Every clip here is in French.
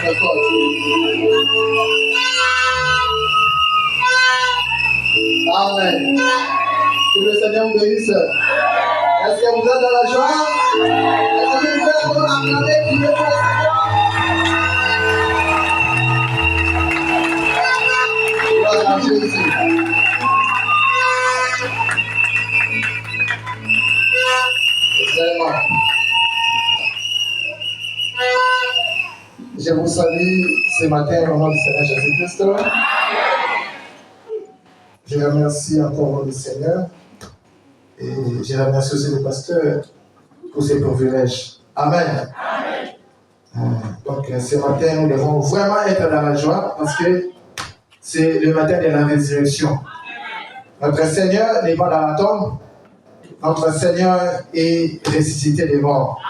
Amen. Que le Seigneur vous bénisse. Est-ce que vous êtes dans la joie? Est-ce que vous êtes acclamé, crier pour le Seigneur? Gloire à Jésus. Vraiment. Je vous salue ce matin au nom du Seigneur Jésus-Christ. Je remercie encore le Seigneur et je remercie aussi le pasteur pour ses privilèges. Amen. Amen. Donc ce matin, nous devons vraiment être dans la joie parce que c'est le matin de la résurrection. Notre Seigneur n'est pas dans la tombe. Notre Seigneur est ressuscité des morts.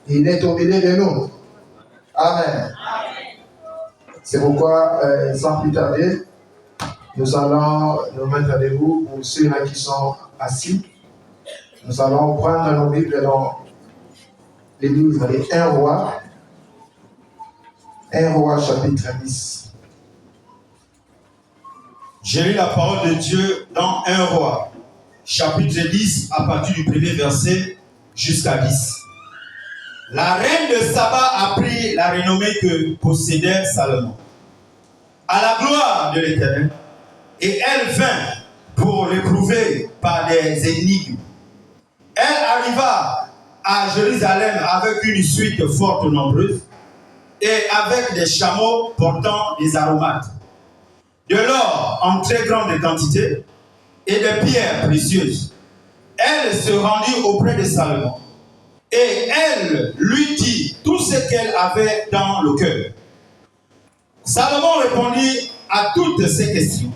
Il est au milieu de nous. Amen. C'est pourquoi, sans plus tarder, nous allons nous mettre debout pour ceux-là qui sont assis. Nous allons prendre nos Bibles dans les livres des 1 Roi. 1 Roi chapitre 10. J'ai lu la parole de Dieu dans 1 Roi, chapitre 10, à partir du premier verset jusqu'à 10. La reine de Saba a pris la renommée que possédait Salomon, à la gloire de l'Éternel, et elle vint pour l'éprouver par des énigmes. Elle arriva à Jérusalem avec une suite forte nombreuse et avec des chameaux portant des aromates, de l'or en très grande quantité et des pierres précieuses. Elle se rendit auprès de Salomon et elle lui dit tout ce qu'elle avait dans le cœur. Salomon répondit à toutes ces questions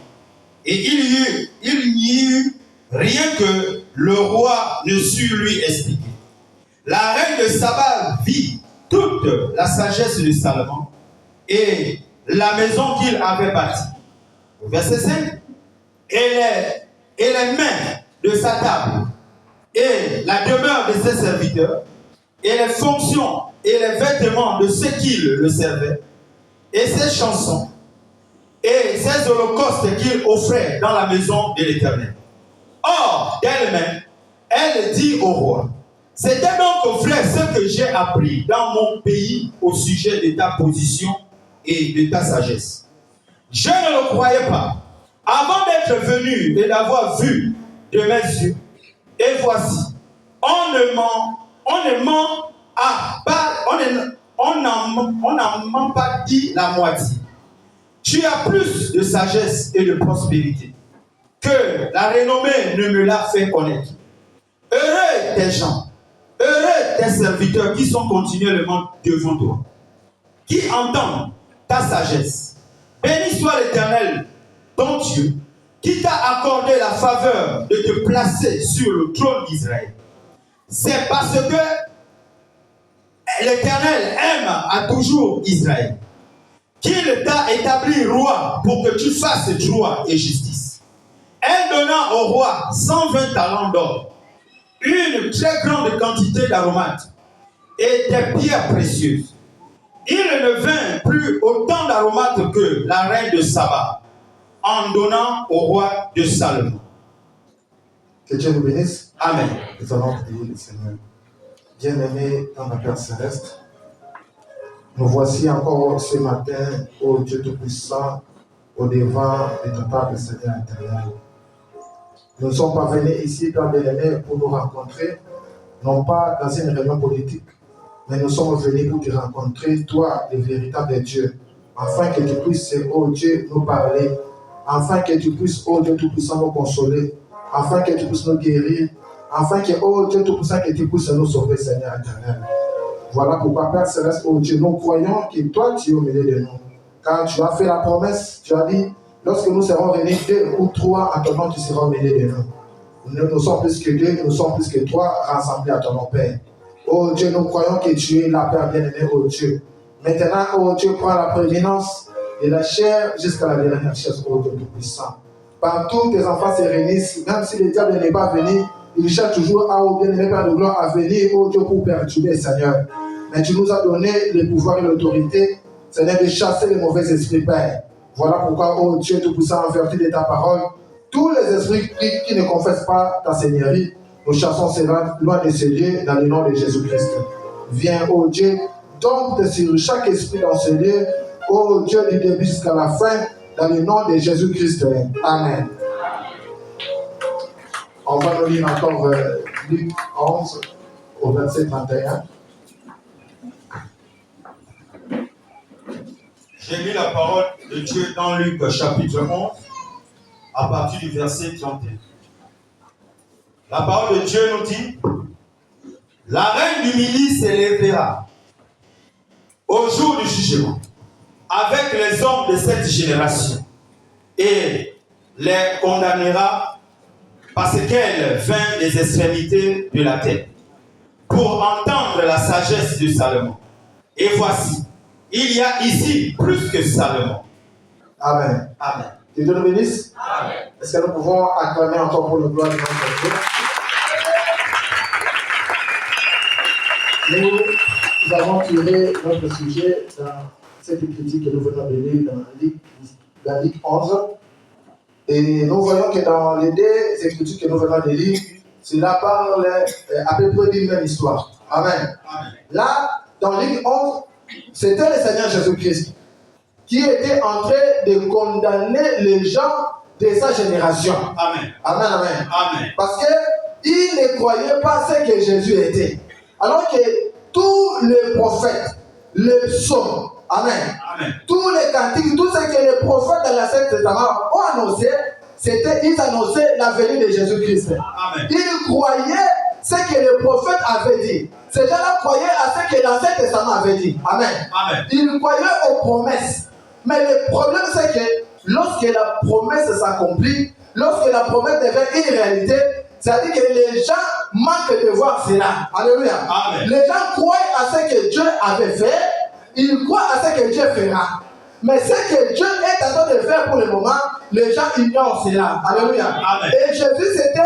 et il n'y eut rien que le roi ne sut lui expliquer. La reine de Saba vit toute la sagesse de Salomon et la maison qu'il avait bâtie. Verset 5. Et les mains de sa table, et la demeure de ses serviteurs, et les fonctions et les vêtements de ceux qui le servaient, et ses chansons, et ses holocaustes qu'il offrait dans la maison de l'Éternel. Or, d'elle-même, elle dit au roi, c'était donc, frère, ce que j'ai appris dans mon pays au sujet de ta position et de ta sagesse. Je ne le croyais pas, avant d'être venu et d'avoir vu de mes yeux. Et voici, on n'en ment pas dit la moitié. Tu as plus de sagesse et de prospérité que la renommée ne me l'a fait connaître. Heureux tes gens, heureux tes serviteurs qui sont continuellement devant toi, qui entendent ta sagesse. Béni soit l'Éternel, ton Dieu, qui t'a accordé la faveur de te placer sur le trône d'Israël. C'est parce que l'Éternel aime à toujours Israël qu'il t'a établi roi pour que tu fasses droit et justice. Elle donna au roi 120 talents d'or, une très grande quantité d'aromates et des pierres précieuses. Il ne vint plus autant d'aromates que la reine de Saba, en donnant au roi de Salomon. Que Dieu nous bénisse. Amen. Nous allons prier le Seigneur. Bien-aimé dans la Père Céleste, nous voici encore ce matin, ô Dieu Tout-Puissant, au devant de ton table, Seigneur éternel. Nous ne sommes pas venus ici, Père bien-aimé, pour nous rencontrer, non pas dans une réunion politique, mais nous sommes venus pour te rencontrer, toi, le véritable Dieu, afin que tu puisses, ô Dieu, nous parler, afin que tu puisses, ô Dieu Tout-Puissant, nous consoler, afin que tu puisses nous guérir, afin que, ô Dieu Tout-Puissant, que tu puisses nous sauver, Seigneur éternel. Voilà pourquoi, Père Céleste, ô Dieu, nous croyons que toi, tu es au milieu de nous. Car tu as fait la promesse, tu as dit, lorsque nous serons venus 2 ou 3 à ton nom, tu seras au milieu de nous. Nous sommes plus que 2, nous sommes plus que 3 rassemblés à ton nom, Père. Oh Dieu, nous croyons que tu es la Père bien-aimée, oh Dieu. Maintenant, oh Dieu, prends la prééminence de la chair jusqu'à la dernière chaise, oh Dieu Tout-Puissant. Partout, tes enfants se réunissent, même si le diable n'est pas venu, il cherche toujours à, oh bien-aimé Père de gloire, à venir, oh Dieu, pour perturber, Seigneur. Mais tu nous as donné le pouvoir et l'autorité Seigneur, de chasser les mauvais esprits, Père. Voilà pourquoi, oh Dieu Tout-Puissant, en vertu de ta parole, tous les esprits qui ne confessent pas ta Seigneurie, nous chassons cela loin de ce lieu dans le nom de Jésus-Christ. Viens, oh Dieu, tombe sur chaque esprit dans ce lieu, oh Dieu, du début jusqu'à la fin, dans le nom de Jésus-Christ. Amen. On va nous lire encore Luc 11 au verset 31. J'ai lu la parole de Dieu dans Luc chapitre 11 à partir du verset 31. La parole de Dieu nous dit: la reine du midi s'élèvera au jour du jugement avec les hommes de cette génération et les condamnera parce qu'elle vint des extrémités de la terre pour entendre la sagesse de Salomon. Et voici, il y a ici plus que Salomon. Amen. Amen. Que Dieu nous bénisse. Amen. Est-ce que nous pouvons acclamer encore pour le gloire de notre Dieu? Nous avons tiré notre sujet dans cette critique que nous venons de lire dans Luc 11. Et nous voyons que dans les deux écritures que nous venons de lire, cela parle à peu près d'une même histoire. Amen. Amen. Là, dans Luc 11, c'était le Seigneur Jésus-Christ qui était en train de condamner les gens de sa génération. Amen. Amen, amen. Amen. Parce qu'ils ne croyaient pas ce que Jésus était. Alors que tous les prophètes, les psaumes, amen, Amen. tous les cantiques, tout ce que les prophètes dans l'Ancien Testament ont annoncé, ils annonçaient la venue de Jésus-Christ. Amen. Ils croyaient ce que les prophètes avaient dit. Ces gens-là croyaient à ce que l'Ancien Testament avait dit. Amen. Amen. Ils croyaient aux promesses. Mais le problème, c'est que lorsque la promesse s'accomplit, lorsque la promesse devient une réalité, c'est-à-dire que les gens manquent de voir cela. Alléluia. Amen. Les gens croient à ce que Dieu avait fait, ils croient à ce que Dieu fera. Mais ce que Dieu est en train de faire pour le moment, les gens ignorent cela. Alléluia. Amen. Et Jésus s'était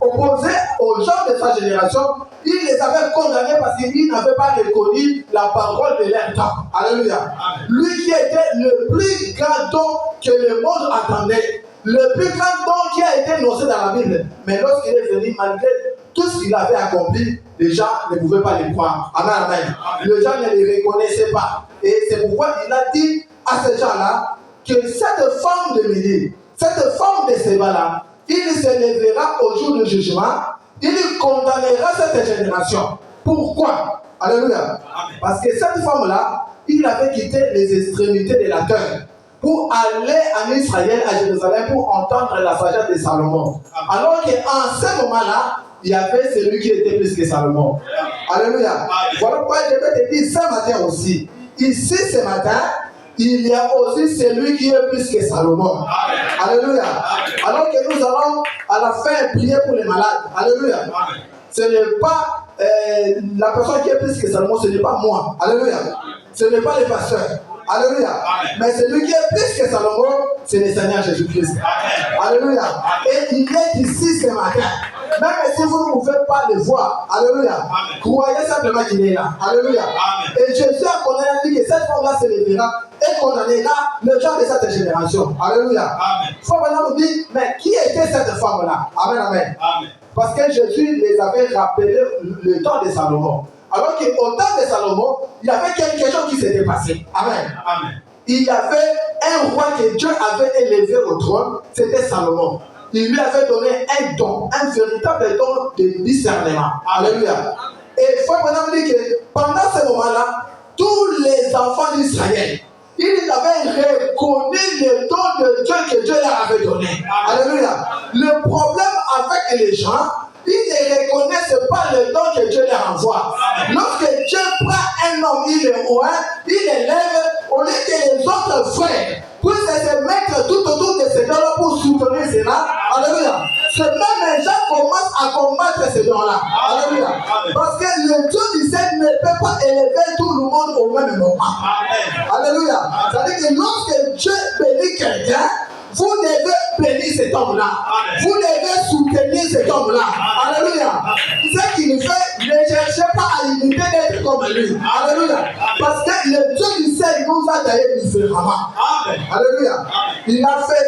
opposé aux gens de sa génération. Il les avait condamnés parce qu'ils n'avaient pas reconnu la parole de leur temps. Alléluia. Amen. Lui qui était le plus grand don que le monde attendait. Le plus grand don qui a été annoncé dans la Bible. Mais lorsqu'il est venu, malgré tout ce qu'il avait accompli, les gens ne pouvaient pas le croire. Amen, amen. Les gens ne les reconnaissaient pas. Et c'est pourquoi il a dit à ces gens-là que cette femme de midi, cette femme de Séba-là, il se lèvera au jour du jugement, il condamnera cette génération. Pourquoi? Alléluia. Amen. Parce que cette femme-là, il avait quitté les extrémités de la terre pour aller en Israël, à Jérusalem, pour entendre la sagesse de Salomon. Amen. Alors qu'en ce moment-là, il y avait celui qui était plus que Salomon. Amen. Alléluia. Amen. Voilà pourquoi je vais te dire ce matin aussi. Ici, ce matin, il y a aussi celui qui est plus que Salomon. Amen. Alléluia. Amen. Alors que nous allons à la fin prier pour les malades. Alléluia. Amen. Ce n'est pas la personne qui est plus que Salomon, ce n'est pas moi. Alléluia. Amen. Ce n'est pas le pasteur. Alléluia. Amen. Mais celui qui est plus que Salomon, c'est le Seigneur Jésus-Christ. Alléluia. Amen. Et il est ici ce matin. Même si vous ne pouvez pas le voir, alléluia, amen, croyez simplement qu'il est là. Alléluia. Amen. Et Jésus a condamné, dit que cette femme-là se lèvera et condamnera les gens de cette génération. Alléluia. Amen. Il faut maintenant nous dire, mais qui était cette femme-là? Amen, amen. Amen. Parce que Jésus les avait rappelé le temps de Salomon. Alors qu'au temps de Salomon, il y avait quelque chose qui s'était passé. Amen. Amen. Il y avait un roi que Dieu avait élevé au trône, c'était Salomon. Il lui avait donné un don, un véritable don de discernement. Alléluia. Et il faut maintenant dire que pendant ce moment-là, tous les enfants d'Israël, ils avaient reconnu le don de Dieu que Dieu leur avait donné. Alléluia. Le problème avec les gens, ils ne reconnaissent pas le don que Dieu leur envoie. Lorsque Dieu prend un homme, il le oint, il l'élève, au lieu que les autres frères puissent se mettre tout autour de ces dons-là pour soutenir cela. Alléluia. Ce même gens commencent à combattre ces dons-là. Alléluia. Parce que le Dieu du ciel ne peut pas élever tout le monde au même moment. Alléluia. C'est-à-dire que lorsque Dieu bénit quelqu'un, vous devez bénir cet homme-là. Vous devez soutenir cet homme-là. Alléluia. Ce qu'il fait, ne cherchez pas à imiter d'être comme lui. Alléluia. Parce que le Dieu du ciel il nous a taillés différemment. Amen. Alléluia. Amen. Il a fait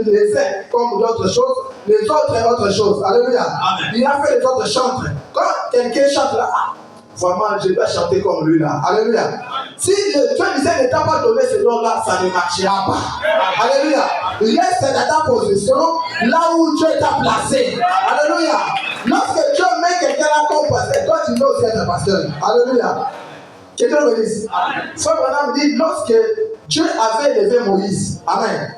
les uns comme d'autres choses, les autres autre chose. Alléluia. Amen. Il a fait les autres chantres. Quand quelqu'un chante là, vraiment, je dois chanter comme lui là. Alléluia. Si le Dieu disait ne t'a pas donné ce don-là, ça ne marchera pas. Alléluia. Reste dans ta position, là où Dieu t'a placé. Alléluia. Lorsque Dieu met quelqu'un là comme pasteur, toi tu dois aussi être pasteur. Alléluia. Quelqu'un me dise. Frère Branham dit, lorsque Dieu avait élevé Moïse, Amen.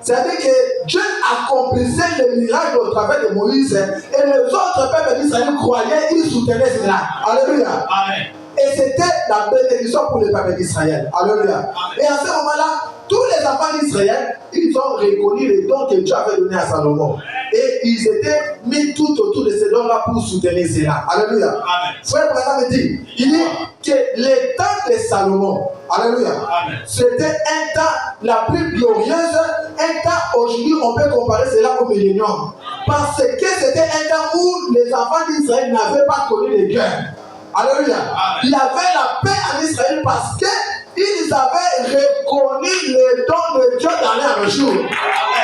C'est-à-dire que Dieu accomplissait le miracle au travers de Moïse et les autres peuples d'Israël croyaient, ils soutenaient cela. Alléluia. Amen. Et c'était la bénédiction pour les peuples d'Israël. Alléluia. Amen. Et à ce moment-là, tous les enfants d'Israël, ils ont reconnu les dons que Dieu avait donnés à Salomon. Et ils étaient mis tout autour de ces dons-là pour soutenir cela. Alléluia. Amen. Frère Branham dit, il dit que le temps de Salomon, alléluia, amen, c'était un temps la plus glorieuse, un temps aujourd'hui on peut comparer cela au millénium. Parce que c'était un temps où les enfants d'Israël n'avaient pas connu les guerres. Alléluia. Amen. Il y avait la paix en Israël parce que ils avaient reconnu le don de Dieu dans leur jour.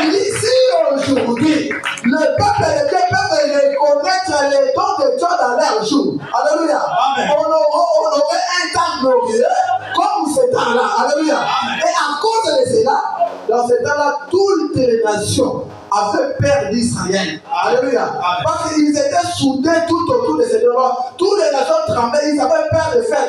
Il dit, si aujourd'hui, le peuple de Dieu peut reconnaître les dons de Dieu dans leur jour. Alléluia. Amen. On aurait un temps glorieux comme ce temps-là. Alléluia. Amen. Et à cause de cela, dans ce temps-là, toutes les nations avaient peur d'Israël. Alléluia. Amen. Parce qu'ils étaient soudés tout autour de ces dons-là. Toutes les nations tremblaient, ils avaient peur de faire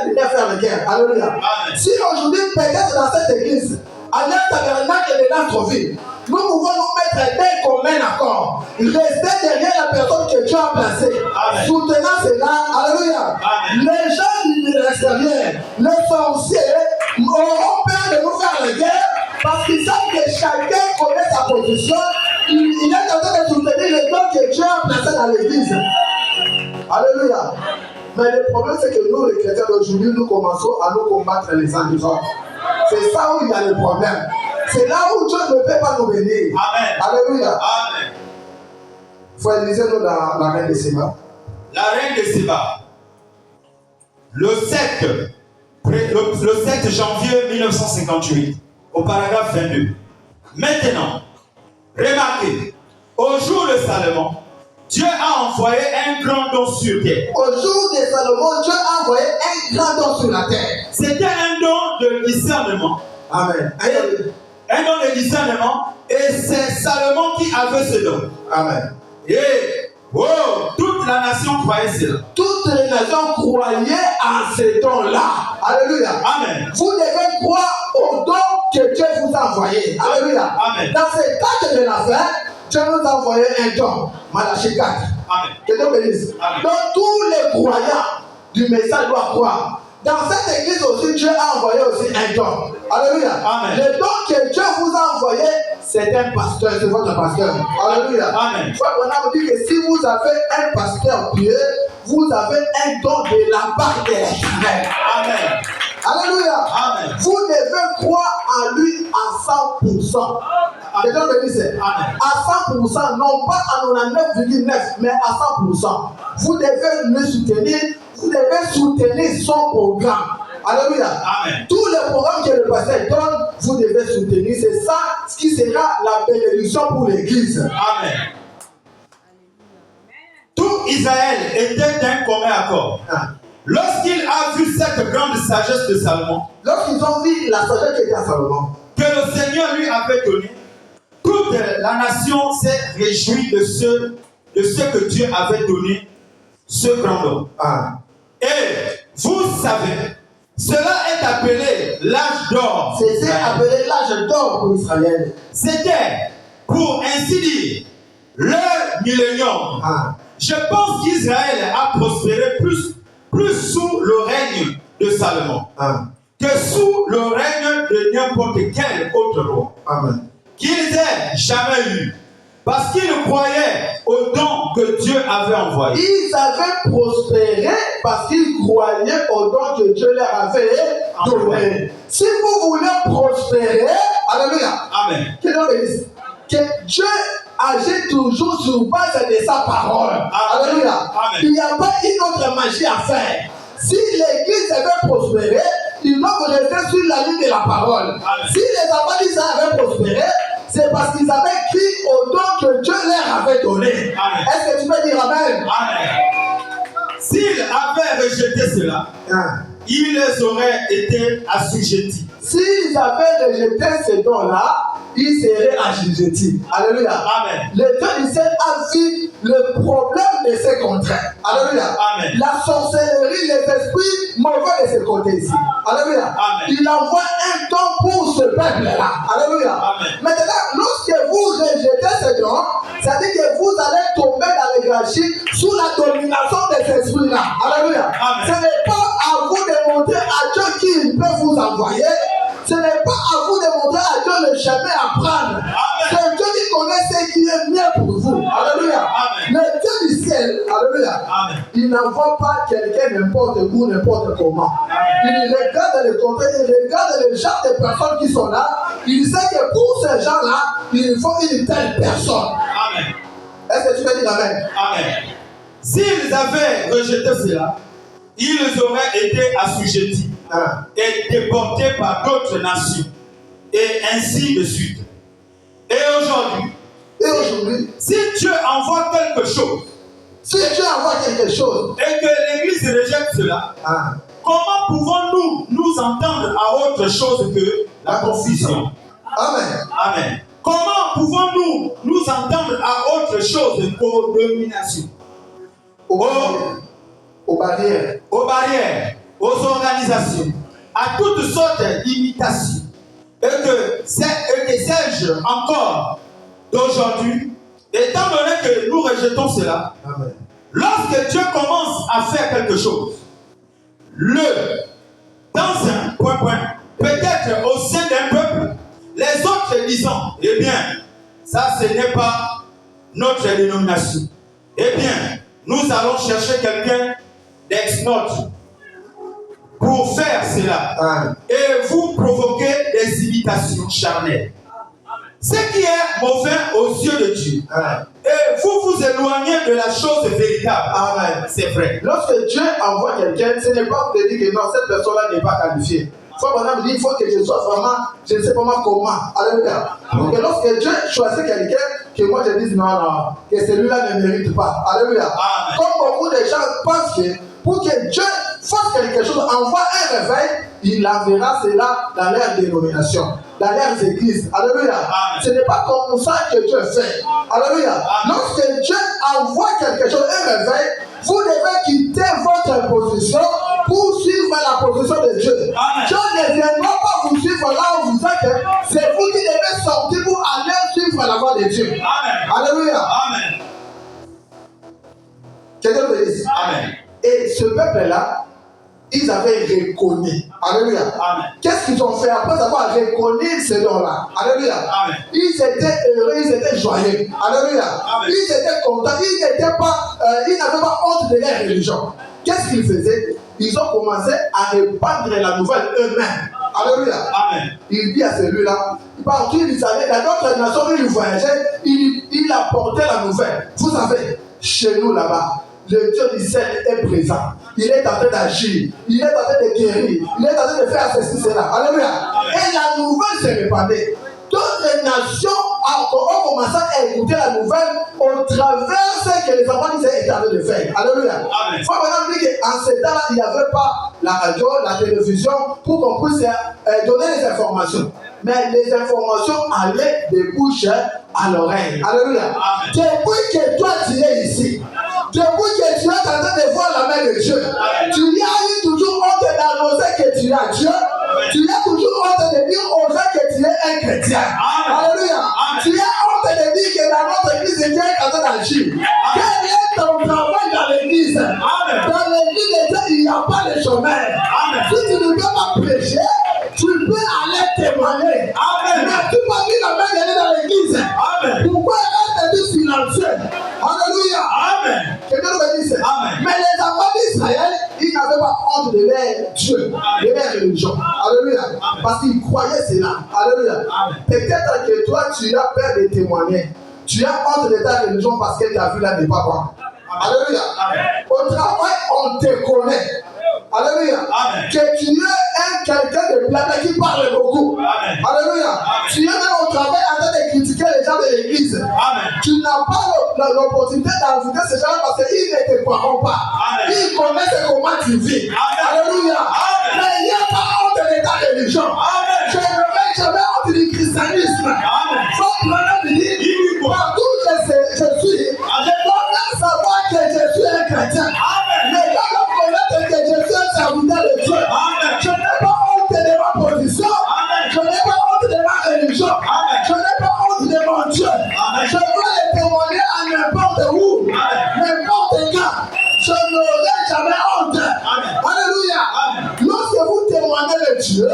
la guerre. Alléluia. Amen. Si aujourd'hui, peut-être dans cette église, à l'intérieur de notre vie, nous pouvons nous mettre d'un commun accord. Rester derrière la personne que Dieu a placée. Amen. Soutenant cela. Alléluia. Amen. Les gens de l'extérieur, les sorciers, auront peur de nous faire la guerre parce qu'ils savent que chacun connaît sa position. Il est en train de soutenir les dons que Dieu a placés dans l'église. Alléluia. Mais le problème, c'est que nous, les chrétiens d'aujourd'hui, nous commençons à nous combattre les uns des autres. C'est ça où il y a le problème. C'est là où Dieu ne peut pas nous bénir. Amen. Alléluia. Amen. Frère, lisez-nous dans la reine de Séba. La reine de Séba. Le 7 janvier 1958, au paragraphe 22. Maintenant, remarquez, au jour de Salomon, Dieu a envoyé un grand don sur terre. Au jour de Salomon, Dieu a envoyé un grand don sur la terre. C'était un don de discernement. Amen. Un don de discernement. Et c'est Salomon qui avait ce don. Amen. Et toute la nation croyait cela. Toutes les nations croyaient en ce don-là. Alléluia. Amen. Vous devez croire au don que Dieu vous a envoyé. Alléluia. Amen. Dans cette tâche de la fin, Dieu nous a envoyé un don. Malachie 4. Amen. Que Dieu bénisse. Donc tous les croyants du message doivent croire. Dans cette église aussi, Dieu a envoyé aussi un don. Alléluia. Amen. Le don que Dieu vous a envoyé, c'est un pasteur, c'est votre pasteur. Alléluia. Amen. Frère Branham dit que si vous avez un pasteur pieux, vous avez un don de la part de l'Éternel. Amen. Alléluia. Amen. Vous devez croire en lui à 100%. Que Dieu bénisse. Amen. À 100%, non pas à 99,9, mais à 100%. Vous devez le soutenir. Vous devez soutenir son programme. Alléluia. Amen. Tous les programmes que le pasteur donne, vous devez soutenir. C'est ça ce qui sera la bénédiction pour l'église. Amen. Tout Israël était d'un commun accord. Lorsqu'il a vu cette grande sagesse de Salomon, lorsqu'ils ont vu la sagesse qui était à Salomon, que le Seigneur lui avait donné, toute la nation s'est réjouie de ce que Dieu avait donné, ce grand don. Et vous savez, cela est appelé l'âge d'or. C'était appelé l'âge d'or pour Israël. C'était, pour ainsi dire, le millénium. Je pense qu'Israël a prospéré plus sous le règne de Salomon que sous le règne de n'importe quel autre roi qu'ils aient jamais eu. Parce qu'ils croyaient au don que Dieu avait envoyé. Ils avaient prospéré parce qu'ils croyaient au don que Dieu leur avait donné. Si vous voulez prospérer, alléluia, amen, que Dieu agit toujours sur base de sa parole. Alléluia. Amen. Il n'y a pas une autre magie à faire. Si l'église veut prospérer, il doit rester sur la ligne de la parole. Amen. Si les enfants d'Israël avaient prospéré, c'est parce qu'ils avaient cru au don que Dieu leur avait donné. Amen. Est-ce que tu peux dire Amen? Amen. S'ils avaient rejeté cela, ils auraient été assujettis. S'ils avaient rejeté ces dons-là, ils seraient assujettis. Alléluia. Amen. Le Dieu du ciel a vu le problème de ces contraires. Alléluia. Amen. La sorcellerie, les esprits mauvais de ces côtés ici. Alléluia. Amen. Il envoie un don pour ce peuple-là. Alléluia. Amen. Maintenant, lorsque vous rejetez ces dons, ça dit que vous allez tomber dans les gâchis sous la domination de ces esprits-là. Alléluia. Amen. Ce n'est pas à vous de montrer à Dieu qui peut vous envoyer. Ce n'est pas à vous de montrer à Dieu le chemin à prendre. C'est Dieu qui connaît ce qui est mieux pour vous. Alléluia. Amen. Le Dieu du ciel, alléluia, Amen. il n'envoie pas quelqu'un n'importe où, n'importe comment. Il regarde le contexte, il regarde le genre de personnes qui sont là. Il sait que pour ces gens-là, il faut une telle personne. Amen. Est-ce que tu peux dire Amen? Amen. S'ils avaient rejeté cela, ils auraient été assujettis et déportés par d'autres nations, et ainsi de suite. Et aujourd'hui, si Dieu envoie quelque chose, si Dieu envoie quelque chose, et que l'Église rejette cela, comment pouvons-nous nous entendre à autre chose que la confusion? Amen. Amen. Comment pouvons-nous nous entendre à autre chose qu'aux dominations, aux barrières, aux organisations, à toutes sortes d'imitations, et que sais-je encore d'aujourd'hui, étant donné que nous rejetons cela, Amen. Lorsque Dieu commence à faire quelque chose, dans un point, peut-être au sein d'un peuple, les autres disant, eh bien, ça ce n'est pas notre dénomination. Eh bien, nous allons chercher quelqu'un d'ex-nôtre pour faire cela. Et vous provoquez des imitations charnelles. Ce qui est mauvais aux yeux de Dieu. Et vous vous éloignez de la chose véritable. Amen. C'est vrai. Lorsque Dieu envoie quelqu'un, ce n'est pas pour te dire que non, cette personne-là n'est pas qualifiée. Il faut maintenant dire, il faut que je sois vraiment, je ne sais pas comment. Alléluia. Donc lorsque Dieu choisit quelqu'un, que moi je dise non, que celui-là ne mérite pas. Alléluia. Amen. Comme beaucoup de gens pensent que pour que Dieu fasse quelque chose, envoie un réveil, il enverra cela dans leur dénomination, dans leurs églises. Alléluia. Amen. Ce n'est pas comme ça que Dieu fait. Alléluia. Amen. Lorsque Dieu envoie quelque chose, un réveil, vous devez quitter votre position pour suivre la position de Dieu. Amen. Dieu ne viendra pas vous suivre là où vous êtes. C'est vous qui devez sortir pour aller suivre la voie de Dieu. Amen. Alléluia. Amen. Quelqu'un me dit. Amen. Et ce peuple-là, ils avaient reconnu. Alléluia. Amen. Qu'est-ce qu'ils ont fait après avoir reconnu ces dons-là? Alléluia. Amen. Ils étaient heureux, ils étaient joyeux. Alléluia. Amen. Ils étaient contents. Ils n'avaient pas honte de leur religion. Qu'est-ce qu'ils faisaient? Ils ont commencé à répandre la nouvelle eux-mêmes. Alléluia. Amen. Il dit à celui-là, partout il savait, dans d'autres nations, il voyageait, il apportait la nouvelle. Vous savez, chez nous là-bas, le Dieu du ciel est présent. Il est en train d'agir. Il est en train de guérir. Il est en train de faire ceci, cela. Alléluia. Amen. Et la nouvelle se répandait. D'autres nations ont commencé à écouter la nouvelle au travers ce que les enfants étaient en train de faire. Alléluia. Amen. Il faut maintenant dire qu'en ce temps-là, il n'y avait pas la radio, la télévision pour qu'on puisse donner les informations. Mais les informations allaient de bouche à l'oreille. Alléluia. Amen. Depuis que toi tu es ici, depuis que tu es en train de voir la main de Dieu, Amen. tu y as eu toujours honte d'annoncer que tu as Dieu. Tu as toujours honte de dire aux gens que tu es un chrétien. Amen. Alléluia. Amen. Tu as honte de dire que dans notre église, Dieu est en train d'agir. Quel est ton travail dans l'église? Amen. Dans l'église de Dieu, il n'y a pas de chemin. Amen. Si tu ne peux pas prêcher, tu peux aller témoigner. Amen. Mais tu peux dire la main de Dieu dans l'église. Amen. Pourquoi elle te dit silencieux? Alléluia. Amen. Quelqu'un me dit ça. Amen. Mais les enfants d'Israël, ils n'avaient pas honte de leur Dieu, de leur religion. Alléluia. Amen. Parce qu'ils croyaient cela. Alléluia. Amen. Peut-être que toi, tu as peur de témoigner. Tu as honte de ta religion parce que ta vie là n'est pas bonne. Alléluia. Amen. Au travail, on te connaît. Alléluia. Amen. Que tu es quelqu'un de blabla qui parle l'opportunité d'inviter ces gens parce qu'ils ne te croiront pas. Ils connaissent comment tu vis. Alléluia. Mais il n'y a pas honte de l'état religion. Je ne mets jamais honte du christianisme. Faut vraiment me dire, partout où je suis, je dois bien savoir que je suis un chrétien. Mais je dois connaître que je suis un serviteur de Dieu. Je n'ai pas honte de ma position. Je n'ai pas honte de ma religion. Je n'ai pas honte de mon Dieu. Je veux le témoigner à n'importe où, n'importe quand. Je n'aurai jamais honte. Alléluia. Lorsque vous témoignez de Dieu,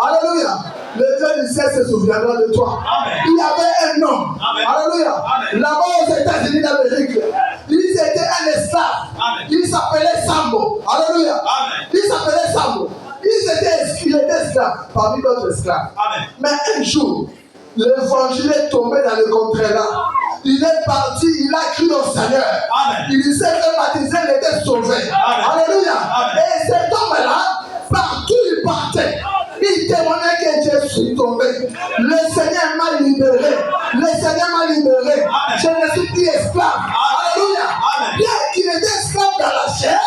alléluia, le Dieu du ciel se souviendra de toi. Il y avait un homme, alléluia, là-bas aux États-Unis d'Amérique. Il était un esclave. Il s'appelait Sambo. Alléluia. Il s'appelait Sambo. Il était esclave parmi d'autres esclaves. Mais un jour, l'évangile est tombé dans le contraire. Il est parti, il a cru au Seigneur. Il s'est fait baptiser, il était sauvé. Alléluia. Et cet homme-là, partout il partait, il témoignait que je suis tombé. Le Seigneur m'a libéré. Le Seigneur m'a libéré. Je ne suis plus esclave. Alléluia. Bien qu'il était esclave dans la chair,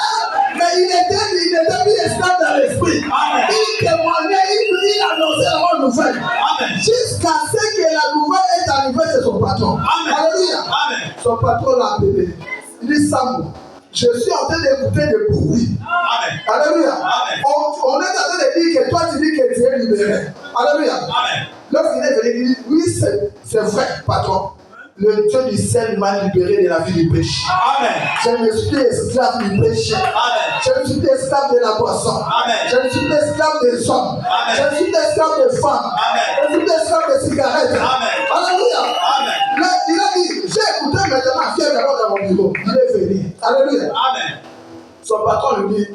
mais il n'était plus esclave dans l'esprit. Il témoignait, il annonçait la bonne nouvelle. Jusqu'à ce que la nouvelle est arrivée chez son patron. Alléluia. Son patron l'a appelé. Il dit Sam, je suis en train d'écouter des bruits. Alléluia. On est en train de dire que toi tu dis que tu es libéré. Alléluia. Lorsqu'il est venu, il dit oui, c'est vrai, patron. Le Dieu du ciel m'a libéré de la vie du péché. Je ne suis plus esclave du péché. Je ne suis plus esclave de la boisson. Je ne suis plus esclave des hommes. Je ne suis plus esclave des femmes. Je ne suis plus esclave des cigarettes. Alléluia. Il a dit, j'ai écouté maintenant, viens d'abord dans mon bureau. Il est venu. Alléluia. Son patron lui dit,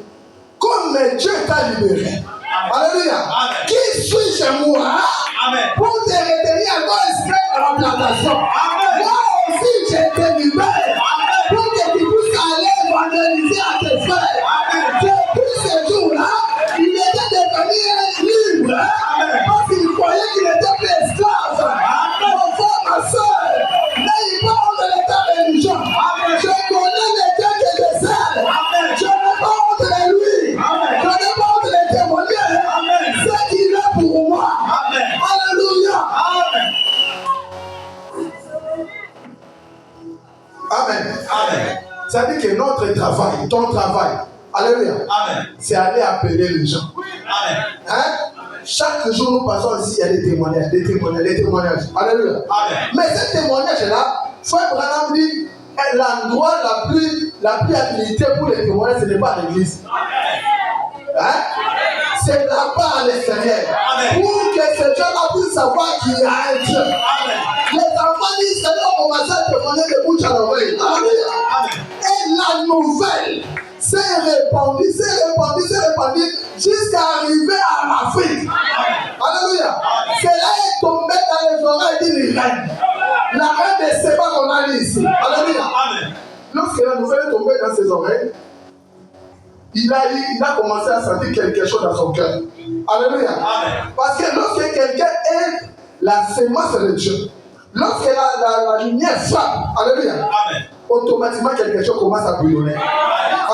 comme Dieu t'a libéré. Alléluia. Qui suis-je moi pour te retenir encore esclave à la plantation? Moi aussi j'ai été libéré pour que tu puisses aller évangéliser à tes frères. Depuis ce jour-là, il était devenu libre parce qu'il croyait qu'il était plus esclave. Mon frère, ma soeur, n'ayez pas honte de l'état religion. Je connais le Dieu que je sers. Je n'ai pas honte de lui. Je n'ai pas honte de témoigner. C'est qu'il est pour moi. Alléluia. Amen. Ça dit que notre travail, ton travail, alléluia, c'est aller appeler les gens. Hein? Chaque jour, nous passons ici, il y a des témoignages. Alléluia. Mais ce témoignage-là, Frère Branham dit, l'endroit la plus habilité pour les témoignages, ce n'est pas l'église. Hein? C'est là-bas à l'extérieur. Pour que ces gens-là puissent savoir qu'il y a un Dieu. Les enfants disent que nous commençons à témoigner de bouche à l'oreille. Et la nouvelle s'est répandue jusqu'à arriver à l'Afrique. Alléluia. Cela est tombé dans les oreilles d'une reine. La reine de Séba qu'on a dit ici. Alléluia. Lorsque la nouvelle est tombée dans ses oreilles, il a commencé à sentir quelque chose dans son cœur. Alléluia. Parce que lorsque quelqu'un est la sémence de Dieu, lorsque la lumière frappe, alléluia, automatiquement quelque chose commence à bouillonner.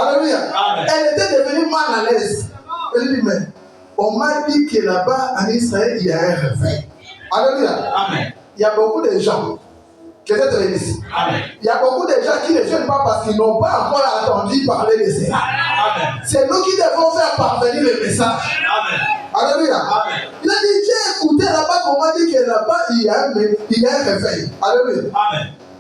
Alléluia. Elle était devenue mal à l'aise. Elle dit, mais on m'a dit que là-bas en Israël, il y a un réveil. Alléluia. Il y a beaucoup de gens qui étaient ici. Il y a beaucoup de gens qui ne viennent pas parce qu'ils n'ont pas encore entendu parler de cela. C'est nous qui devons faire parvenir le message. Alléluia. Il a dit, j'ai écouté là-bas qu'on m'a dit que là-bas, il y a un réveil. Alléluia.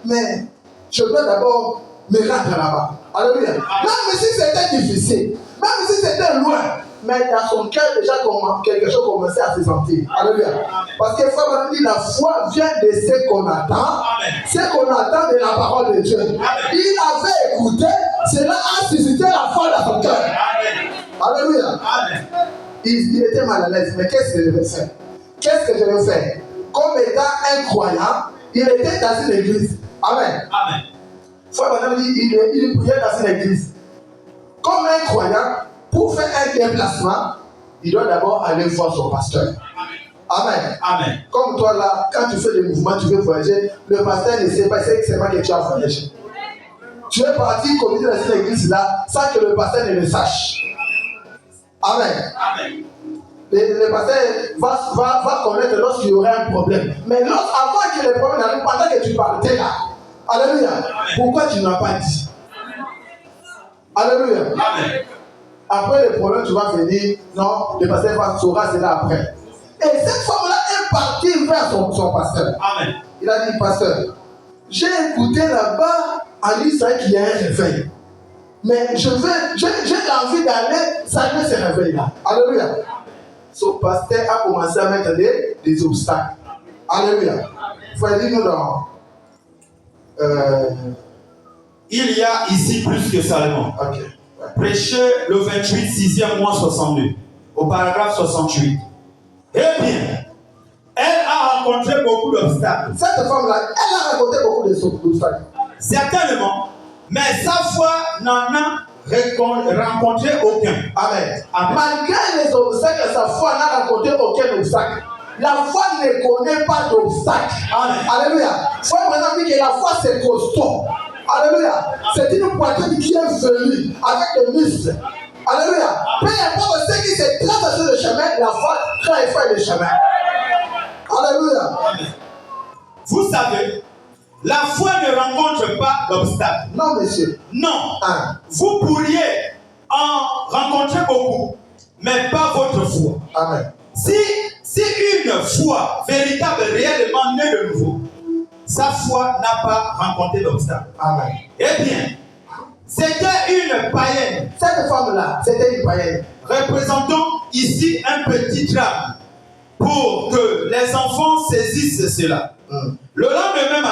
Mais je dois d'abord me rendre là-bas. Alléluia. Même si c'était difficile, même si c'était loin, mais dans son cœur déjà quelque chose commençait à se sentir. Alléluia. Parce que Frère dit, la foi vient de ce qu'on attend, ce qu'on attend de la parole de Dieu. Il avait écouté, cela a suscité la foi dans son cœur. Alléluia. Il était mal à l'aise, mais qu'est-ce que je vais faire? Qu'est-ce que je vais faire? Comme étant un croyant, il était dans une église. Amen. Frère Branham dit, il priait dans une église. Comme un croyant, pour faire un déplacement, il doit d'abord aller voir son pasteur. Amen. Amen. Comme toi là, quand tu fais des mouvements, tu veux voyager, le pasteur ne sait pas, c'est seulement que tu as voyagé. Tu es parti communier dans cette église là sans que le pasteur ne le sache. Amen. Amen. Le pasteur va connaître lorsqu'il y aura un problème. Mais avant que le problème n'arrive, pendant que tu partais là, alléluia, pourquoi tu n'as pas dit? Alléluia. Amen. Après le problème, tu vas venir, non, le pasteur saura cela après. Et cette femme-là est partie vers son pasteur. Amen. Il a dit, pasteur, j'ai écouté là-bas en disant qu'il y a un réveil. Mais j'ai envie d'aller saluer ce réveil-là. Alléluia. Son pasteur a commencé à mettre des obstacles. Alléluia. Il faut dire nous dans. Il y a ici plus que Salomon. Ok. Prêché le 28, 6e mois 62, au paragraphe 68. Eh bien, elle a rencontré beaucoup d'obstacles. Cette femme-là, elle a rencontré beaucoup d'obstacles. Certainement, mais sa foi n'en a rencontré aucun. Amen. Amen. Malgré les obstacles, sa foi n'a rencontré aucun obstacle. La foi ne connaît pas d'obstacle. Amen. Alléluia. Il faut vraiment dire que la foi c'est costaud. Alléluia. C'est une poitrine qui est venue avec des muscles. Alléluia. Peu importe ce qui se trace sur le chemin, la foi fait le chemin. Alléluia. Amen. Vous savez, la foi ne rencontre pas d'obstacle. Non, monsieur. Non. Ah. Vous pourriez en rencontrer beaucoup, mais pas votre foi. Amen. Si une foi véritable, réellement née de nouveau, sa foi n'a pas rencontré d'obstacle. Amen. Eh bien, c'était une païenne. Cette femme-là, c'était une païenne. Représentons ici un petit drame pour que les enfants saisissent cela. Le lendemain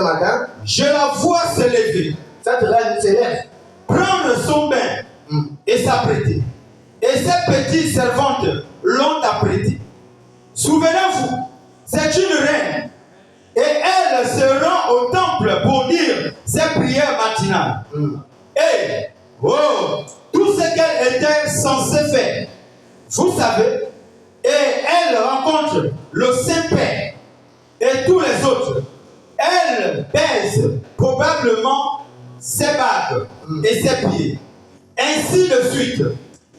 matin, je la vois se lever, cette reine s'élève, prendre son bain et s'apprêter. Et ses petites servantes l'ont apprêtée. Souvenez-vous, c'est une reine. Et elle se rend au temple pour dire ses prières matinales. Et tout ce qu'elle était censée faire, vous savez, et elle rencontre le Saint-Père et tous les autres. Elle baise probablement ses bagues et ses pieds, ainsi de suite,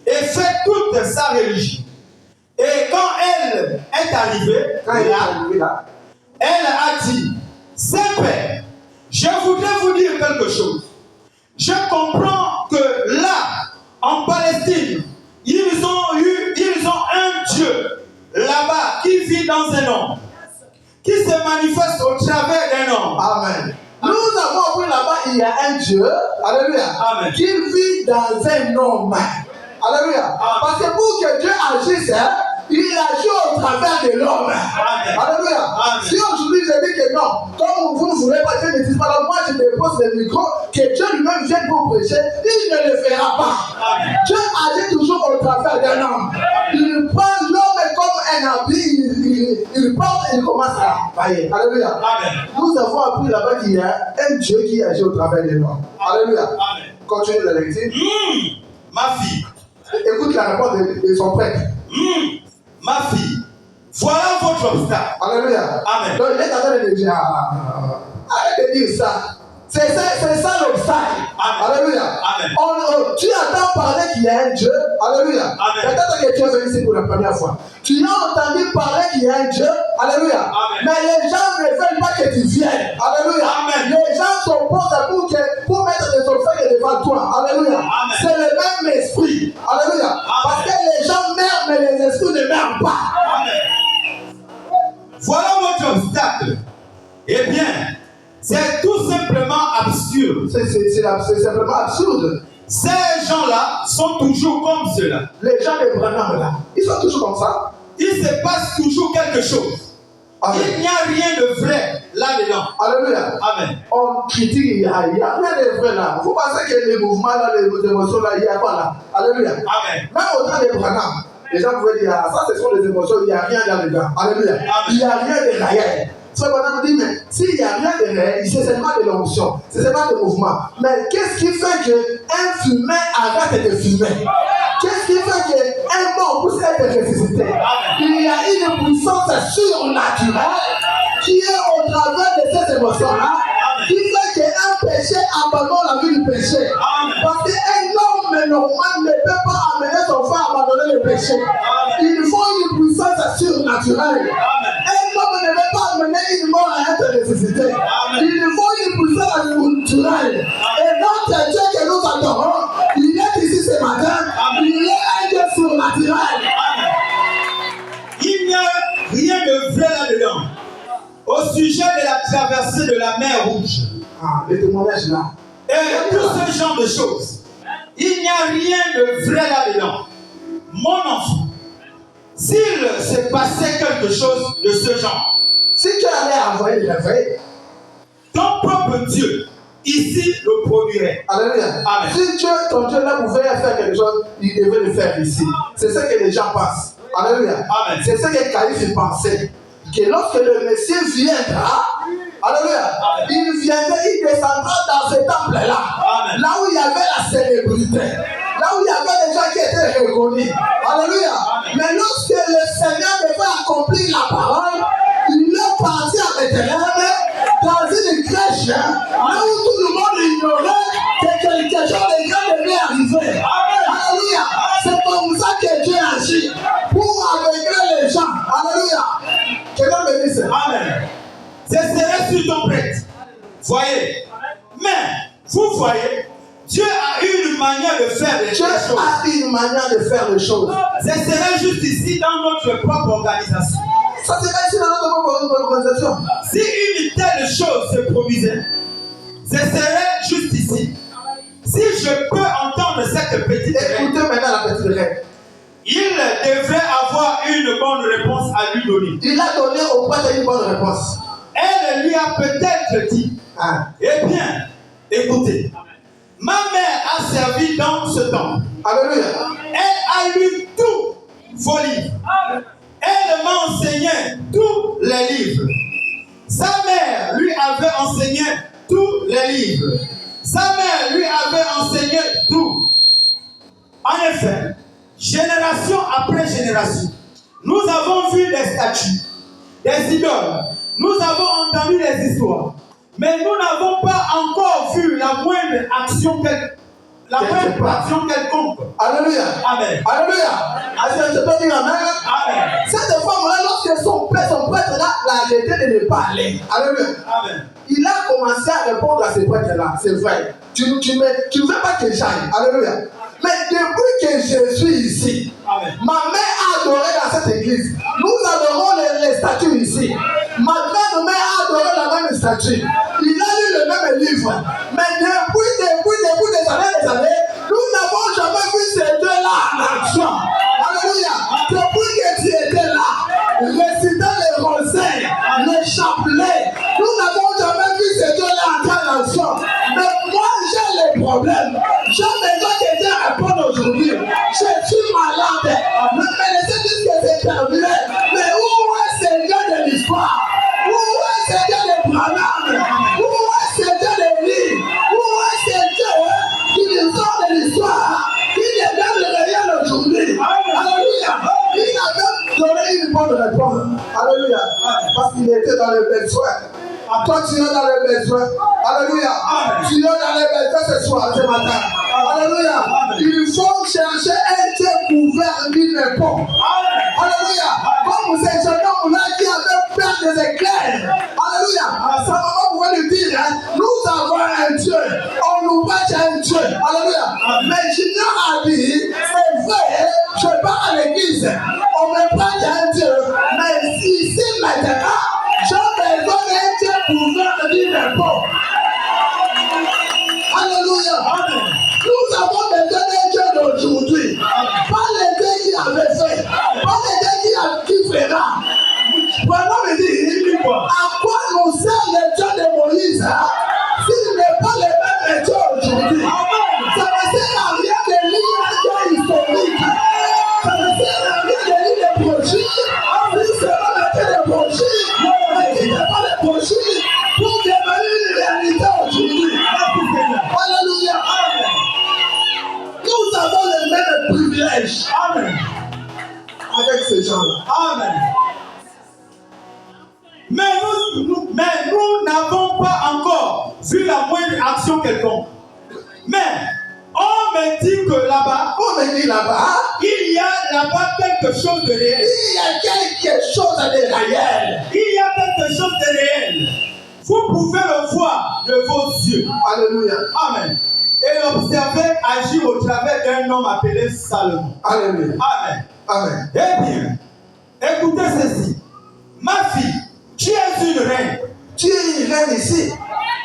et fait toute sa religion. Et quand elle est arrivée là, elle a dit, Saint-Père, je voudrais vous dire quelque chose. Je comprends que là, en Palestine, ils ont un Dieu là-bas qui vit dans un homme, qui se manifeste au travers d'un homme. Amen. Nous avons appris là-bas, il y a un Dieu, alléluia, Amen, qui vit dans un homme. Alléluia. Amen. Parce que pour que Dieu agisse, il agit au travers de l'homme. Alléluia. Amen. Si aujourd'hui je dis que non, comme vous ne voulez pas, Dieu ne dit pas là, moi je dépose le micro, que Dieu lui-même vienne pour prêcher, il ne le fera pas. Amen. Dieu agit toujours au travers d'un homme. Il prend l'homme comme un habit, il porte et il commence à travailler. Alléluia. Amen. Nous avons appris là-bas qu'il y a un Dieu qui agit au travers de l'homme. Alléluia. Amen. Continue la lecture. Ma fille. Écoute la réponse de son prêtre. Ma fille, voilà votre obstacle. Alléluia. Amen. Donc il est en train de dire, arrête de dire ça. C'est ça l'obstacle. Alléluia. Amen. Tu entends parler qu'il y a un Dieu. Alléluia. Amen. Peut-être que tu es venu ici pour la première fois. Tu as entendu parler qu'il y a un Dieu. Alléluia. Amen. Mais les gens ne veulent pas que tu viennes. Alléluia. Amen. Les gens s'opposent pour mettre des obstacles devant toi. Alléluia. Amen. C'est le même esprit. Alléluia. Parce que les gens meurent, mais les esprits ne meurent pas. Amen. Voilà votre obstacle. Eh bien, c'est tout simplement absurde. C'est simplement absurde. Ces gens-là sont toujours comme cela. Les gens de Branham là, ils sont toujours comme ça. Il se passe toujours quelque chose. Amen. Il n'y a rien de vrai là-dedans. Alléluia. Amen. On critique, il y a rien de vrai là. Vous pensez que les mouvements là, les émotions là, il y a quoi là? Alléluia. Amen. Même au temps de Branham, les gens pouvaient dire, ça ce sont des émotions, il n'y a rien là-dedans. Alléluia. Amen. Il n'y a rien de réel. C'est pour ça qu'on dit, mais s'il n'y a rien de réel, c'est seulement de l'onction, c'est seulement de mouvement. Mais qu'est-ce qui fait qu'un fumeur arrête de fumer? Qu'est-ce qui fait qu'un mort puisse être ressuscité? Il y a une surnaturel qui est au travers de ces émotions-là, qui fait qu'un péché abandonne la vie du péché. Parce qu'un homme normal ne peut pas amener son frère à abandonner le péché. Il faut une puissance surnaturelle. Un homme ne peut pas amener une mort à être ressuscité. Il faut une puissance surnaturelle. Et notre Dieu que nous adorons, il est ici ce matin. Il est un Dieu surnaturel. Il n'y a rien de vrai là-dedans. Au sujet de la traversée de la mer Rouge. Le témoignage là. Et tout ce genre de choses. Il n'y a rien de vrai là-dedans. Mon enfant, s'il se passait quelque chose de ce genre, si tu allais envoyer de la veille, ton propre Dieu, ici, le produirait. Alléluia. Amen. Si Dieu, ton Dieu là pouvait faire quelque chose, il devait le faire ici. C'est ce que les gens pensent. Alléluia. Amen. C'est ce que Caïphe pensait. Que lorsque le Messie viendra, alléluia, il viendra, il descendra dans ce temple-là. Là où il y avait la célébrité. Là où il y avait des gens qui étaient reconnus. Alléluia. Mais lorsque le Seigneur devait accomplir la parole, il est parti à Bethléem dans une crèche, là où tout le monde ignorait que quelque chose de grand devait arriver. Alléluia. C'est comme ça que Dieu agit pour aveugler les gens. Alléluia. Que Dieu bénisse. Amen. Ce serait sur ton prêtre. Voyez. Mais, vous voyez, Dieu a une manière de faire les choses. Dieu a une manière de faire les choses. Ce serait juste ici dans notre propre organisation. Ça serait ici dans notre propre organisation. Si une telle chose se produisait, ce serait juste ici. Si je peux entendre cette petite règle, écoutez maintenant la petite règle. Il devrait avoir une bonne réponse à lui donner. Il a donné au prêtre une bonne réponse. Elle lui a peut-être dit, eh bien, écoutez, ma mère a servi dans ce temps. Alléluia. Elle a lu tous vos livres. Elle m'a enseigné tous les livres. Sa mère lui avait enseigné tous les livres. Sa mère lui avait enseigné tout. En effet, génération après génération, nous avons vu des statues, des idoles. Nous avons entendu des histoires. Mais nous n'avons pas encore vu la moindre action quelconque. Alléluia. Amen. Alléluia. Est-ce que je peux dire amen? Amen. Cette femme-là, lorsque son prêtre là l'a arrêté de ne pas aller. Alléluia. Amen. Il a commencé à répondre à ces prêtres-là. C'est vrai. Tu ne veux pas que j'aille. Alléluia. Mais depuis que je suis ici, Amen. Ma mère a adoré dans cette église. Nous adorons les statues ici. Ma grand-mère a adoré la même statue. Il a lu le même livre. Mais depuis des années, nous n'avons jamais vu ces deux-là en action. Alléluia. Depuis que tu étais là, récitant les rosaires, les chapelets, nous n'avons jamais vu ces deux-là entrer en action. Mais moi, j'ai les problèmes. J'ai besoin que Dieu réponde aujourd'hui. Je suis malade. Mais laissez dire que c'est terminé. Mais où est ce Dieu de l'histoire? Où est ce Dieu de Branham? Où est ce Dieu de Lee? Où est ce Dieu qui nous sort de l'histoire? Qui nous donne le réel aujourd'hui? Alléluia. Il a même donné une bonne réponse. Alléluia. Parce qu'il était dans le besoin. Toi, tu es dans les besoins. Alléluia. Tu es dans les besoins ce soir, ce matin. Alléluia. Il faut chercher un Dieu couvert d'une époque. Alléluia. Comme ces jeunes hommes-là qui avaient peur des éclairs. Alléluia. Sa maman pouvait lui dire, nous avons un Dieu. On nous bâtit un Dieu. Alléluia. Mais Junior a dit, c'est vrai, je pars à l'église. On me bâtit un Dieu. Mais ici maintenant, j'ai besoin d'un Dieu couvert d'une époque. Alléluia. Nous avons besoin d'un Dieu d'aujourd'hui. Pas le Dieu qui avait fait. Pas le Dieu qui fera. Prenons le dire, à quoi nous sert le Dieu de Moïse s'il n'est pas le même Dieu aujourd'hui? Ça ne sert à rien de lire un Dieu historique. Ça ne sert à rien de lire des brochures. Si seulement mettre des brochures, mais qui n'est pas des brochures pour devenir une réalité aujourd'hui. Alléluia. Nous avons les mêmes privilèges. Amen. Avec ces gens-là. Amen. Mais nous n'avons pas encore vu la moindre action quelconque. Mais on me dit que là-bas, il y a là-bas quelque chose de réel. Il y a quelque chose de réel. Il y a quelque chose de réel. Vous pouvez le voir de vos yeux. Alléluia. Amen. Et l'observer agir au travers d'un homme appelé Salomon. Alléluia. Amen. Amen. Eh bien, écoutez ceci. Ma fille, tu es une reine. Tu es une reine ici.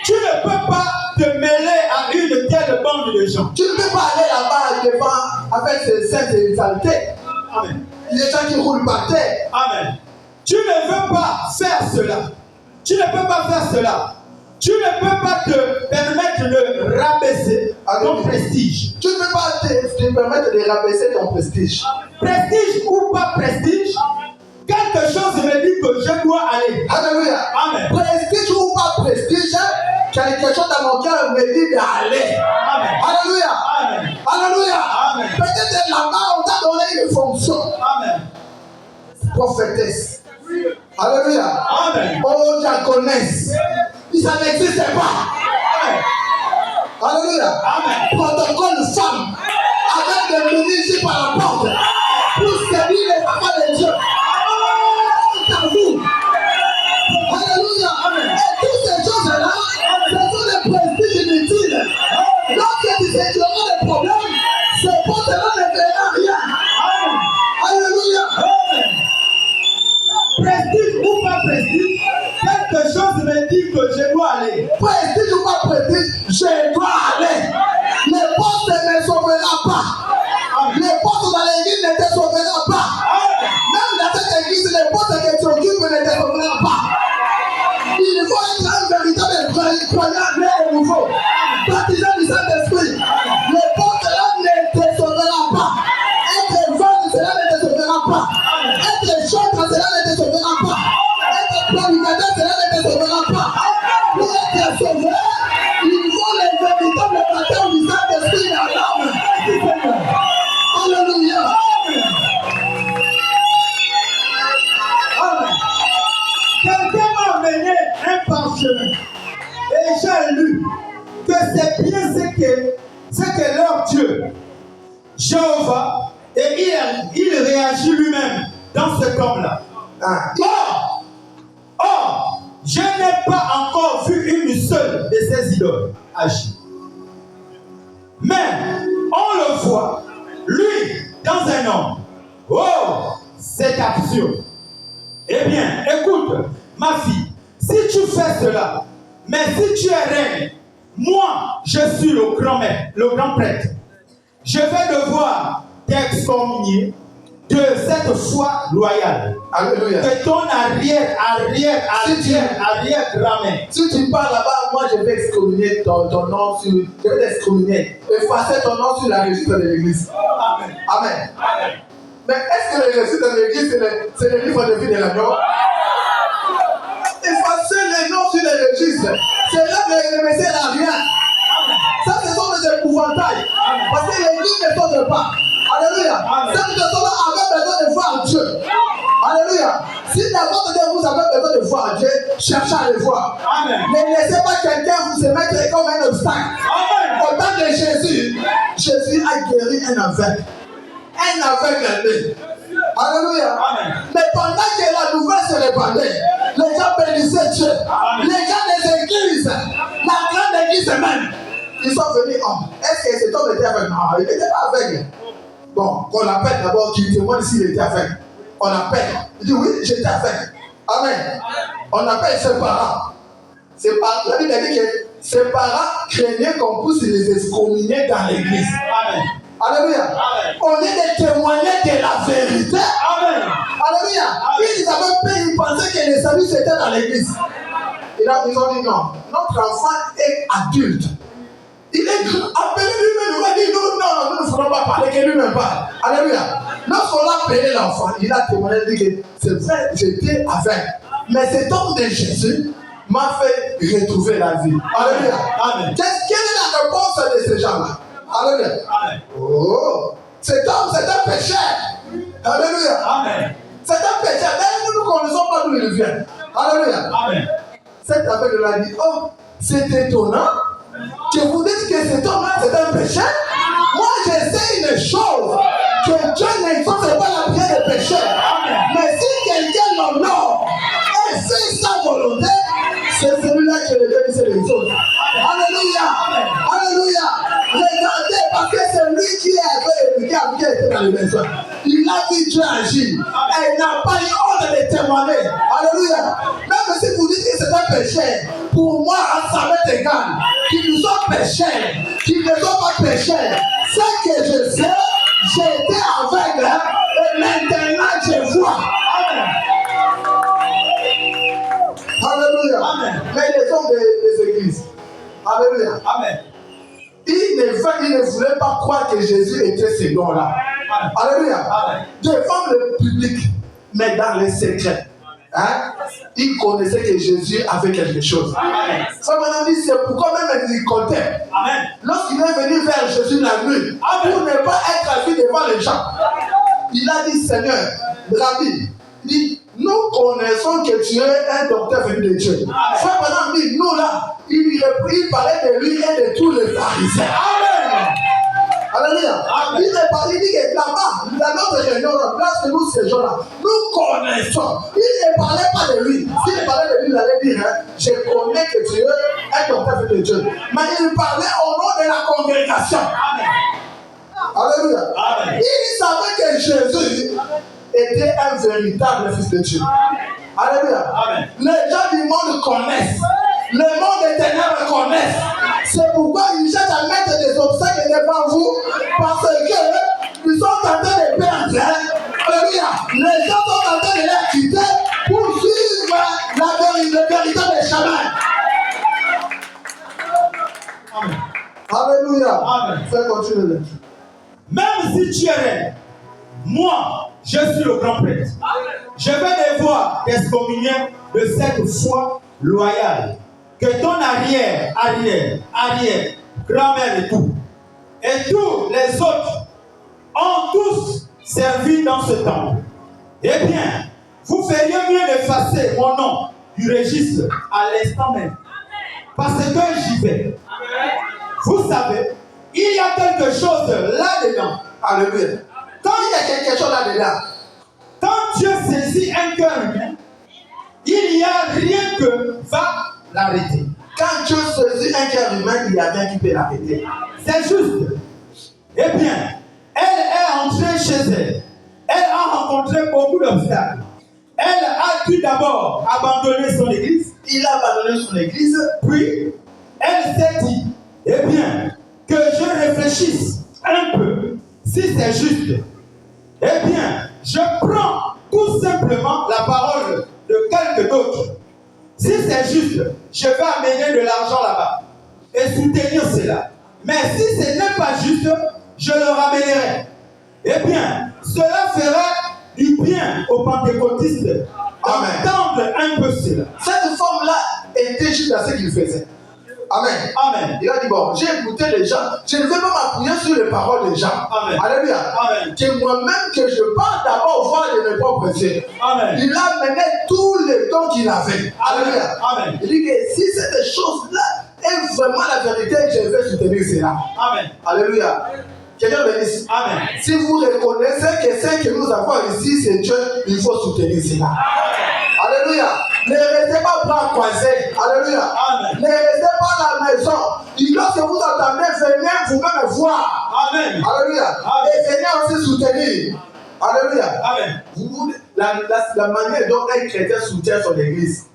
Tu ne peux pas te mêler à une telle bande de gens. Tu ne peux pas aller là-bas devant avec ces saintes et saletés. Amen. Les gens qui roulent par terre. Amen. Tu ne veux pas faire cela. Tu ne peux pas faire cela. Tu ne peux pas te permettre de rabaisser ton prestige. Tu ne peux pas te permettre de rabaisser ton prestige. Prestige ou pas prestige, quelque chose me dit que je dois aller. Alléluia. Amen. Prestige ou pas prestige, quelque chose dans mon cœur me dit d'aller. Amen. Alléluia. Amen. Alléluia. Amen. Peut-être là-bas, on t'a donné une fonction. Amen. Prophétesse. Alléluia. Amen. Oh, diaconesse. Ça n'existe pas. Alléluia. Amen. Protocole femme avec des ministres par la porte pour servir les enfants de Dieu. Tabou. Alléluia. Et toutes ces choses-là, ce sont des prestiges inutiles. Lorsque tu sais qu'il y aura des problèmes, ce poste-là ne fera rien. Alléluia. Prestige ou pas prestige, quelque chose me dit que je dois aller. Prestige ou pas prestige, je dois aller. Le poste ne sauvera pas. Le poste dans l'église ne te sauvera pas. Même dans cette église, le poste que tu occupes ne te sauvera pas. Il faut être un véritable croyant né et nouveau, baptisé du Saint-Esprit. Le poste là ne te sauvera pas. Être vendre, cela ne te sauvera pas. Être chanteur, cela ne te sauvera pas. Être prédicateur, cela ne te sauvera pas. Pour être sauvé, il faut les véritables baptêmes du Saint-Esprit dans l'âme. Alléluia. Amen. Quelqu'un m'a amené un parchemin et j'ai lu que c'est bien ce que leur Dieu, Jéhovah, et il réagit lui-même dans ce homme-là. Or, je n'ai pas encore vu une seule de ces idoles agir. Mais on le voit, lui, dans un homme. Oh, c'est absurde. Eh bien, écoute, ma fille, si tu fais cela, mais si tu es reine, moi, je suis le grand maître, le grand prêtre. Je vais devoir t'excommunier de cette foi loyale. Alléluia. De ton arrière-grand-mère. Si tu pars là-bas, moi je vais excommunier ton nom sur. Je vais t'excommunier. Effacer ton nom sur la registre de l'église. Amen. Amen. Mais est-ce que le registre de l'église, c'est le livre de vie de l'agneau? Effacer les noms sur les registres. C'est là que le Messie n'a rien. Ça, ce sont des épouvantails. Parce que l'église ne sonne pas. Alléluia. Cette personne avait besoin de voir Dieu. Alléluia. Si n'importe qui vous avez besoin de voir Dieu, cherchez à le voir. Amen. Ne laissez pas quelqu'un vous se mettre comme un obstacle. Amen. Au temps de Jésus, Jésus a guéri un aveugle. Un aveugle. Alléluia. Amen. Mais pendant que la nouvelle se répandait, les gens bénissaient Dieu. Amen. Les gens des églises, la grande église même, ils sont venus. Oh, est-ce que cet homme était aveugle? Non, il n'était pas aveugle. Bon, qu'on l'appelle d'abord, qu'il témoigne s'il était aveugle. On appelle. Il dit oui, j'étais aveugle. Amen. On appelle ses parents. La Bible dit que ses parents craignaient qu'on puisse les excommunier dans l'église. Amen. Alléluia. Amen. Au lieu de témoigner de la vérité. Amen. Alléluia. Ils avaient peur, ils pensaient que le salut c'était dans l'église. Et là, ils ont dit non. Notre enfant est adulte. Il est appelé lui-même, il va dire non, nous ne ferons pas parler, que lui-même parle. Alléluia. Lorsqu'on l'a appelé l'enfant, il a témoigné, il dit que c'est vrai, j'étais aveugle. Mais cet homme de Jésus m'a fait retrouver la vie. Alléluia. Amen. Quelle est la réponse de ces gens-là? Alléluia. Amen. Oh, cet homme, c'est un pécheur. Alléluia. Amen. C'est un pécheur. Mais nous ne connaissons pas d'où il vient. Alléluia. Amen. Cet aveugle a dit, oh, c'est étonnant que vous dites que cet homme-là, c'est un pécheur. Moi, je sais une chose, que Dieu n'exauce pas la prière des pécheurs. Mais si quelqu'un l'honore et fait sa volonté, c'est celui-là que le Dieu dit c'est l'exauce. Alléluia. Alléluia. Regardez, parce que c'est lui qui est aveugle et qui a été dans les maisons. Il a vu Dieu agir. Et il n'a pas eu honte de témoigner. Alléluia. Même si vous dites que c'est un péché, pour moi, ça m'est égal. Qu'ils nous soient pécheurs, qu'ils ne soient pas pécheurs. Ce que je sais, j'ai été aveugle et maintenant je vois. Amen. Alléluia. Amen. Mais les hommes des églises. Alléluia. Amen. Ils ne voulaient pas croire que Jésus était ce don-là. Alléluia. Amen. Devant le public, mais dans les secrets. Hein? Ils connaissaient que Jésus avait quelque chose. Amen. Ça m'a dit, c'est pourquoi même il comptait. Lorsqu'il est venu vers Jésus la nuit, pour ne pas être assis devant les gens, il a dit, Seigneur, Rabbi, il dit, nous connaissons que tu es un docteur venu de Dieu. Frère Branham dit, nous là, il parlait de lui et de tous les pharisiens. Amen. Alléluia. Il dit que là-bas, dans notre réunion, lorsque nous ces gens-là, nous connaissons. Il ne parlait pas de lui. S'il parlait de lui, il allait dire, hein, je connais que tu es un docteur de Dieu. Mais il parlait au nom de la congrégation. Alléluia. Amen. Il savait que Jésus était un véritable fils de Dieu. Alléluia. Amen. Les gens du monde connaissent. Le monde des ténèbres connaissent. C'est pourquoi ils cherchent à mettre des obstacles devant vous. Parce que ils sont en train de perdre. Alléluia. Les gens sont en train de les quitter pour suivre le véritable chemin. Amen. Alléluia. Amen. Fais continuer. Même si tu es reine, moi, je suis le grand prêtre. Je vais devoir t'excommunier de cette foi loyale que ton arrière, grand-mère et tout, et tous les autres ont tous servi dans ce temple. Eh bien, vous feriez mieux d'effacer mon nom du registre à l'instant même. Parce que j'y vais. Vous savez, il y a quelque chose là-dedans. Alléluia. Quand il y a quelque chose là-dedans, quand Dieu saisit un cœur humain, il n'y a rien que va l'arrêter. Quand Dieu saisit un cœur humain, il y a rien qui peut l'arrêter. C'est juste. Eh bien, elle est entrée chez elle. Elle a rencontré beaucoup d'obstacles. Elle a dû d'abord abandonner son église. Il a abandonné son église. Puis, elle s'est dit, eh bien, que je réfléchisse un peu. Si c'est juste, eh bien, je prends tout simplement la parole de quelqu'un d'autre. Si c'est juste, je vais amener de l'argent là-bas et soutenir cela. Mais si ce n'est pas juste, je le ramènerai. Eh bien, cela fera du bien aux pentecôtistes d'entendre un peu cela. Cette femme-là était juste à ce qu'il faisait. Amen. Amen. Il a dit, bon, j'ai écouté les gens. Je ne vais pas m'appuyer sur les paroles des gens. Amen. Alléluia. Amen. Que moi-même, que je parle d'abord voir de mes propres yeux. Amen. Il a mené tous les dons qu'il avait. Alléluia. Amen. Il dit que si cette chose-là est vraiment la vérité, je vais soutenir cela. Amen. Alléluia. Quelqu'un me dit, Amen. Si vous reconnaissez que ce que nous avons ici, c'est Dieu, il faut soutenir cela. Alléluia. Ne restez pas bras croisés. Alléluia. Amen. Ne restez pas à la maison. Lorsque vous entendez, venez vous-même voir. Amen. Alléluia. Amen. Et venez aussi soutenir. Alléluia. Amen. La manière dont un chrétien soutient son église.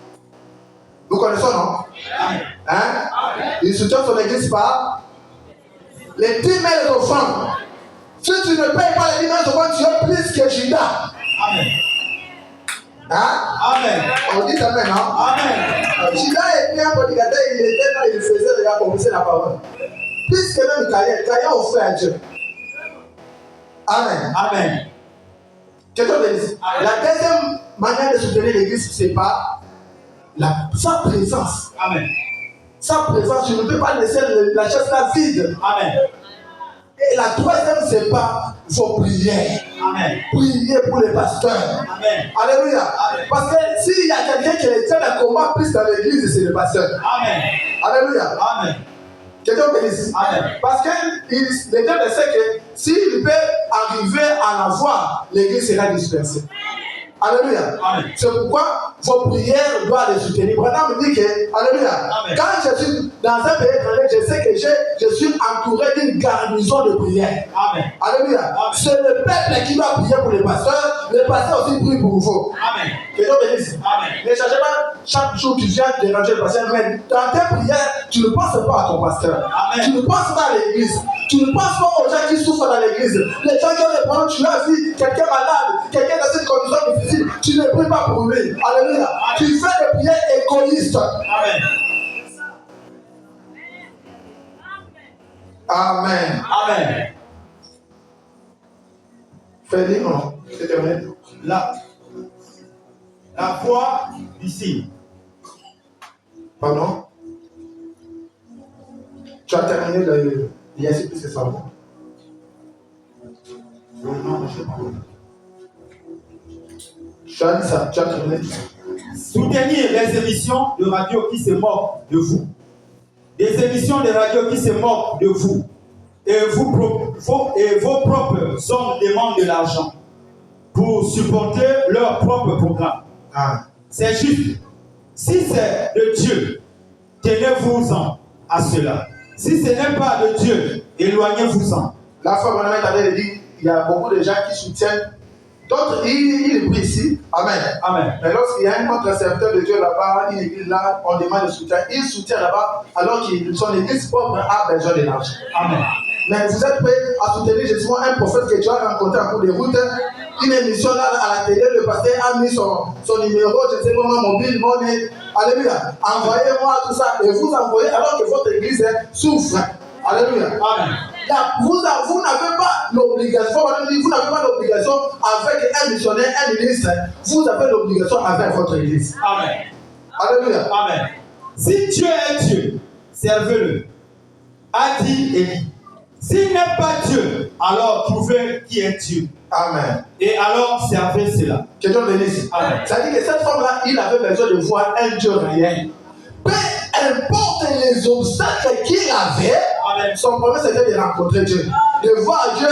Nous connaissons, non? Amen. Hein? Amen. Il soutient son église par les 10 000 offrandes. Si tu ne payes pas les 10 000 offrandes, tu es plus que Judas. Amen. Hein? Amen. On dit Amen, non? Amen. Judas était un prédicateur, il était là, il faisait déjà commencer la parole. Puisque même Caïn offrait à Dieu. Amen. Amen. Quelqu'un me dit, la deuxième manière de soutenir l'église, c'est par sa présence. Amen. Sa présence, je ne peux pas laisser la chaise là vide. Amen. Et Et la troisième, c'est pas vos prières. Amen. Priez pour les pasteurs. Amen. Alléluia. Amen. Parce que s'il y a quelqu'un qui tient un combat plus dans l'église, c'est le pasteur. Amen. Alléluia. Amen. Quelqu'un bénisse. Amen. Parce que le diable sait que s'il peut arriver à l'avoir, l'église sera dispersée. Alléluia. Amen. C'est pourquoi vos prières doivent les soutenir. Branham me dit que, alléluia, Amen. quand je suis dans un pays étranger, je sais que je suis entouré d'une garnison de prières. Amen. Alléluia. Amen. C'est le peuple qui doit prier pour les pasteurs aussi prient pour vous. Amen. Que Dieu bénisse. Amen. Ne cherchez pas chaque jour tu viens déranger le pasteur, mais dans tes prières, tu ne penses pas à ton pasteur. Amen. Tu ne penses pas à l'église. Tu ne penses pas aux gens qui souffrent dans l'église. Les gens qui ont des problèmes, tu as vu quelqu'un malade, quelqu'un dans une condition difficile, tu ne pries pas pour lui. Alléluia. Amen. Tu fais des prières égoïstes. Amen. Amen. Amen. Fais dire non. C'est terminé. La foi ici. Pardon? Tu as terminé le. Il y a ici plus c'est ça. Non, je sais pas. Tu as dit ça, tu as terminé. Soutenir les émissions de radio qui se moquent de vous. Des émissions de radio qui se moquent de vous. Et vos propres hommes demandent de l'argent pour supporter leur propre programme. Ah. C'est juste. Si c'est de Dieu, tenez-vous-en à cela. Si ce n'est pas de Dieu, éloignez-vous-en. La fois, mon ami t'avait dit, il y a beaucoup de gens qui soutiennent. D'autres, ils prient ici. Amen. Amen. Mais lorsqu'il y a un autre serviteur de Dieu là-bas, une église là, on demande le soutien. Ils soutiennent là-bas alors que son église propre a besoin de l'argent. Amen. Mais vous êtes prêts à soutenir justement un prophète que tu as rencontré en cours de route. Une émission là à la télé, le pasteur a mis son numéro, je ne sais pas, mobile, monnaie. Alléluia. Envoyez-moi tout ça. Et vous envoyez alors que votre église souffre. Alléluia. Amen. Là, vous n'avez pas l'obligation, vous n'avez pas l'obligation avec un missionnaire, un ministre. Vous avez l'obligation avec votre église. Amen. Alléluia. Amen. Si Dieu est Dieu, servez-le. A dit Élie. S'il n'est pas Dieu, alors trouvez qui est Dieu. Amen. Et alors servez cela. Que Dieu bénisse. Amen. Ça dit que cette femme-là, il avait besoin de voir un Dieu réel. Peu importe les obstacles qu'il avait, Amen. son problème c'était de rencontrer Dieu, de voir Dieu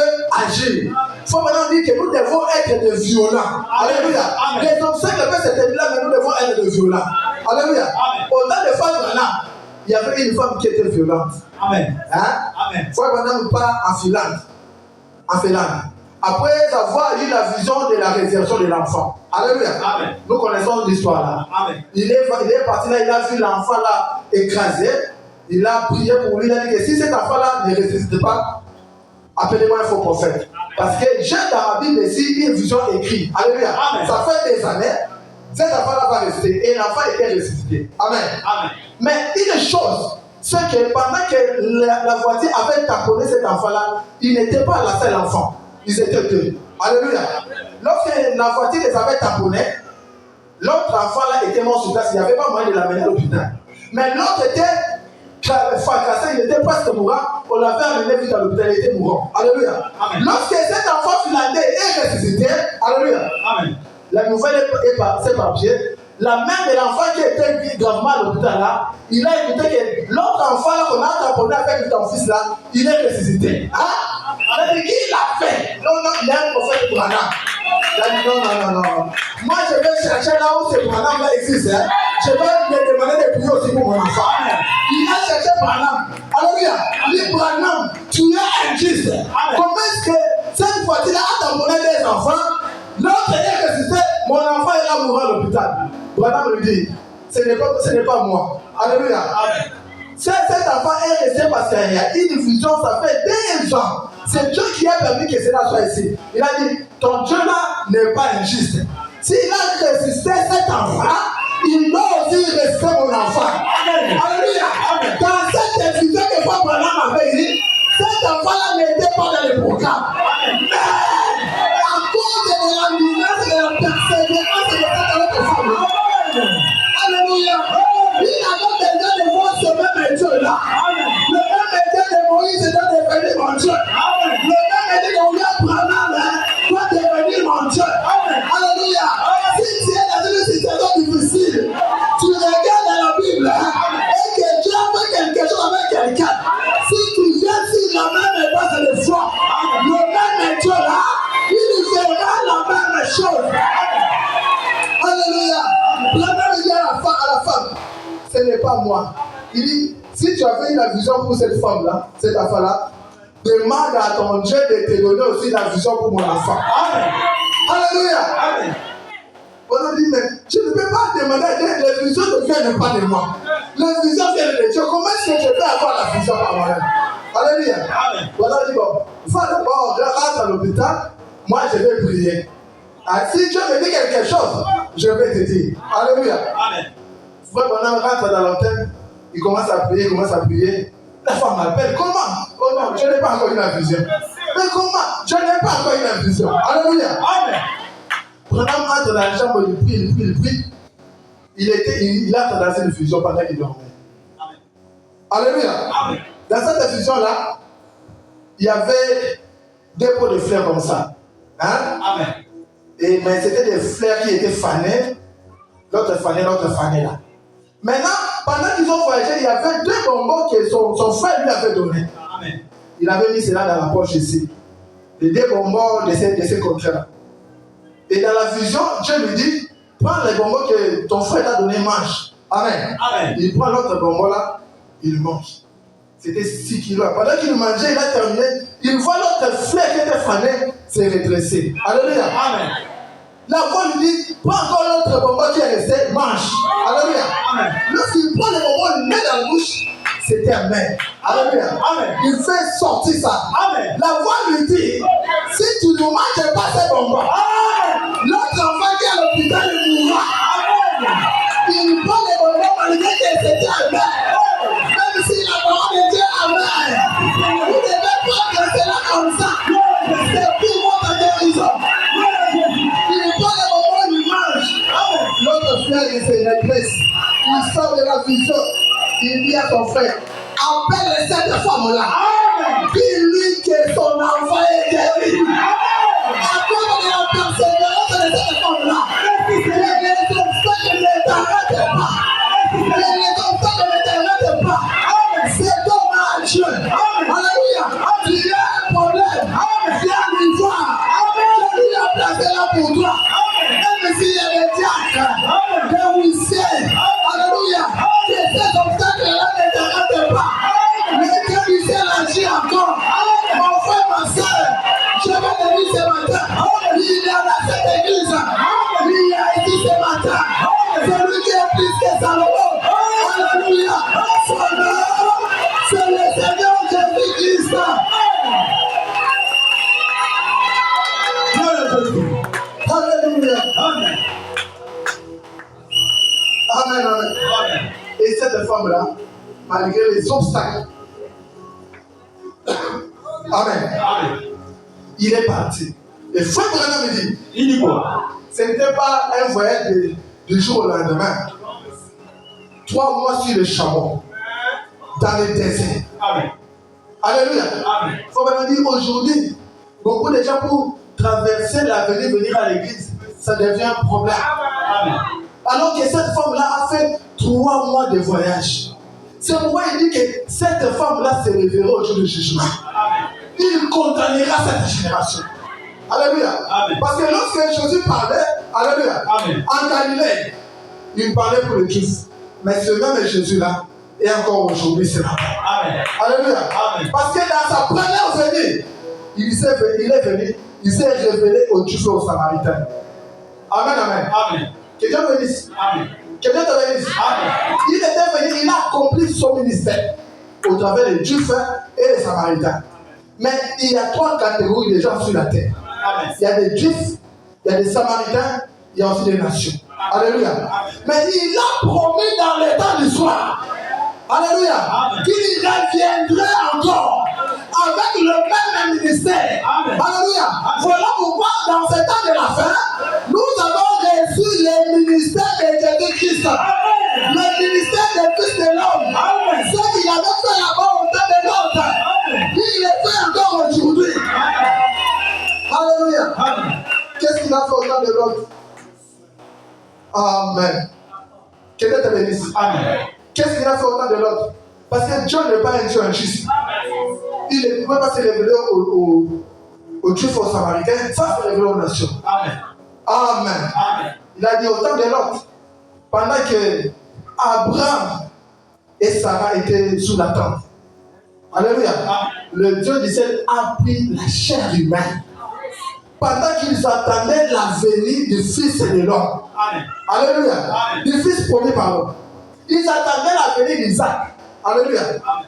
agir. Il faut maintenant dire que nous devons être des violents. Alléluia. Amen. Les obstacles peuvent s'établir là, mais nous devons être des violents. Alléluia. Amen. Au-delà de femmes là, il y avait une femme qui était violente. Amen. Hein? Amen. Faut maintenant part en Finlande. En Finlande. Après avoir eu la vision de la résurrection de l'enfant. Alléluia. Amen. Nous connaissons l'histoire là. Amen. Il est parti là, il a vu l'enfant là écrasé. Il a prié pour lui. Il a dit que si cet enfant là ne ressuscite pas, appelez-moi un faux prophète. Parce que j'ai dans la Bible ici une vision écrite. Alléluia. Amen. Ça fait des années. Cet enfant là va rester. Et l'enfant était ressuscité. Amen. Amen. Mais une chose, c'est que pendant que la voiture avait taponné cet enfant-là, il n'était pas la seule enfant. Ils étaient deux. Alléluia. Lorsque la voiture les avait taponnés, l'autre enfant-là était mort sur place. Il n'y avait pas moyen de l'amener à l'hôpital. Mais l'autre était fracassé, il était presque mourant. On l'avait amené vite à l'hôpital, il était mourant. Alléluia. Amen. Lorsque cet enfant finlandais est ressuscité, alléluia. Amen. La nouvelle est passée par pied. La mère de l'enfant qui était gravement à l'hôpital là, il a écouté que l'autre enfant là qu'on a tamponné avec ton fils là, il est ressuscité. Hein? Elle a dit, qui l'a fait? Non, il y a un prophète Branham. Il a dit non. Moi je vais chercher là où ce Branham là existe. Hein? Je vais lui demander de prier aussi pour mon enfant. Il a cherché Branham. Alléluia. Il dit Branham, tu es injuste. Comment est-ce que cette fois-ci là a tamponné des enfants? L'autre est ressuscité, mon enfant est là mourant à l'hôpital. Branham lui dit, ce n'est pas moi. Alléluia. Amen. Cet enfant est resté parce qu'il y a une vision, ça fait 2 ans. C'est Dieu qui a permis que cela soit ici. Il a dit, ton Dieu là n'est pas injuste. S'il a ressuscité cet enfant, il doit aussi rester mon enfant. Amen. Alléluia. Amen. Dans cette vision que Frère Branham avait dit, cet enfant là n'était pas dans le programme. Mais à cause de la lumière et de la persévérance de cette enfant, alléluia. Il avait besoin de voir ce même Dieu là. Le même Dieu de Moïse est dans le pays mon Dieu. n'est pas moi. Il dit, si tu avais eu la vision pour cette femme-là, cette affaire-là, demande à ton Dieu de te donner aussi la vision pour mon enfant. Amen. Alléluia. Amen. On nous dit, mais je ne peux pas demander à Dieu, les visions ne viennent pas de moi. Les visions viennent de Dieu. Comment est-ce que je peux avoir la vision par moi-même? Alléluia. Amen. Voilà, on dit, bon, il faut d'abord, rentre à l'hôpital, moi je vais prier. Ah, si Dieu me dit quelque chose, je vais te dire. Alléluia. Amen. Frère Bonhomme rentre dans l'antenne, il commence à prier, La femme m'appelle, comment? Oh non, je n'ai pas encore eu la vision. Mais comment? Je n'ai pas encore eu la vision. Alléluia. Amen. Bonhomme entre dans la chambre, il prie. Il entre dans une vision pendant qu'il dormait. Amen. Alléluia. Amen. Dans cette vision-là, il y avait deux pots de fleurs comme ça. Hein? Amen. Mais c'était des fleurs qui étaient fanées. L'autre fanée là. Maintenant, pendant qu'ils ont voyagé, il y avait deux bonbons que son frère lui avait donné. Amen. Il avait mis cela dans la poche ici. Les deux bonbons de ces contraires. Et dans la vision, Dieu lui dit, prends les bonbons que ton frère t'a donné, mange. Amen. Amen. Il prend l'autre bonbon là, il mange. C'était 6 kilos. Pendant qu'il mangeait, il a terminé. Il voit l'autre fleur qui était fanée se redresser. Alléluia. Amen. La voix lui dit, prends encore l'autre bonbon qui est resté, mange. Alléluia. Amen. Lorsqu'il prend le bonbon, il le met dans la bouche, c'était amen. Alléluia. Amen. Il fait sortir ça. Amen. La voix lui dit, si tu ne manges pas ces bonbons, l'autre enfant qui est à l'hôpital, il mourra. Amen. Il prend les bonbons malgré que c'était amen. Même si la parole de Dieu est amen. Vous ne devez pas rester là comme ça. C'est pour votre guérison. Il prend les bonbons, il mange. L'autre frère, il se redresse. Il sort de la vision. Il dit à son frère, appelle cette femme-là. Dis-lui que son enfant est guéri. À cause de la persévérance de cette femme-là, les obstacles ne t'arrêtent pas. Les obstacles ne t'arrêtent pas. C'est dommage. Alléluia. Tu as un problème. Viens lui voir. Je lui ai placé là pour toi. Même s'il y a des diacres, des huissiers. Alléluia. Que ces obstacles-là ne t'arrêtent pas. Mais que du ciel agit encore. Mon frère, ma soeur, je vais te dire ce matin, il y a dans cette église, il y a ici ce matin, celui qui est plus que Salomon. Alléluia. Son nom, c'est le Seigneur Jésus-Christ. Alléluia. Amen. Amen, amen. Amen. Et cette femme-là, malgré les obstacles, amen, Amen. il est parti. Et frère Branham me dit, Il dit quoi? ce n'était pas un voyage du jour au lendemain. 3 mois sur le charbon, dans le désert. Amen. Alléluia. Amen. Frère Branham dit, aujourd'hui, beaucoup de gens pour traverser l'avenue, venir à l'église, ça devient un problème. Amen. Alors que cette femme-là a fait 3 mois de voyage. C'est pourquoi il dit que cette femme-là se révérera au jour du jugement. Amen. Il condamnera cette génération. Alléluia. Amen. Parce que lorsque Jésus parlait, alléluia, Amen. en Galilée, il parlait pour les Juifs. Mais ce même Jésus-là est encore aujourd'hui, c'est là. Amen. Alléluia. Amen. Parce que dans sa première venue, il est venu, il s'est révélé aux Juifs et aux Samaritains. Amen, amen. Amen. Que Dieu me dise. Amen. Que Dieu te bénisse. Amen. Il était venu, il a accompli son ministère au travers des Juifs et des Samaritains. Mais il y a 3 catégories de gens sur la terre. Amen. Il y a des Juifs, il y a des Samaritains, il y a aussi des nations. Alléluia. Mais il a promis dans les temps du soir, alléluia, qu'il reviendrait encore avec le même ministère. Amen. Alléluia. Voilà pourquoi dans ce temps de la fin, nous avons reçu le ministère de Jésus-Christ. Le ministère des fils de l'homme. Amen. Ce qu'il avait fait là-bas au temps de l'autre, il le fait encore aujourd'hui. Alléluia. Amen. Qu'est-ce qu'il a fait au temps de l'autre? Amen. Que Dieu te bénisse. Amen. Qu'est-ce qu'il a fait au temps de l'autre? Parce que Dieu n'est pas un Dieu injuste. Il ne pouvait pas se révéler aux Juifs, aux Samaritains, sans se révéler aux nations. Amen. Amen. Amen. Il a dit au temps de l'autre, pendant que Abraham et Sarah était sous la tente. Alléluia. Le Dieu du ciel a pris la chair humaine pendant qu'ils attendaient la venue du Fils de l'homme. Alléluia. Du Fils promis par l'homme. Ils attendaient la venue d'Isaac. Alléluia.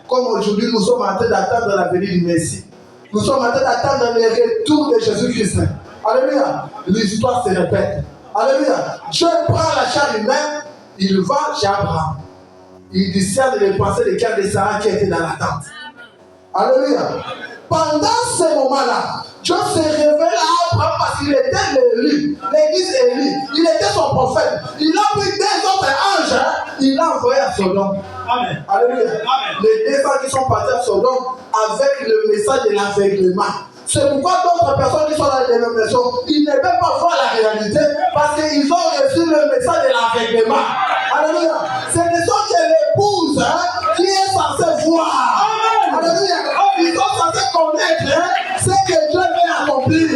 Comme aujourd'hui, nous sommes en train d'attendre la venue du Messie. Nous sommes en train d'attendre le retour de Jésus-Christ. Alléluia. L'histoire se répète. Alléluia. Dieu prend la chair humaine, il va chez Abraham. Il discerne les pensées de cœur de Sarah qui était dans la tente. Alléluia. Pendant ce moment-là, Dieu se révèle à Abraham parce qu'il était l'élu, l'église élu. Il était son prophète. Il a pris des autres anges, il l'a envoyé à Sodome. Amen. Alléluia. Amen. Les 200 qui sont partis à Sodome avec le message de l'aveuglement. C'est pourquoi d'autres personnes qui sont dans la dénomination, ils ne peuvent pas voir la réalité parce qu'ils ont reçu le message de l'aveuglement. Alléluia. Ce ne sont que l'épouse qui est censée voir. Amen. Alléluia. Ils sont censés connaître ce que Dieu veut accomplir.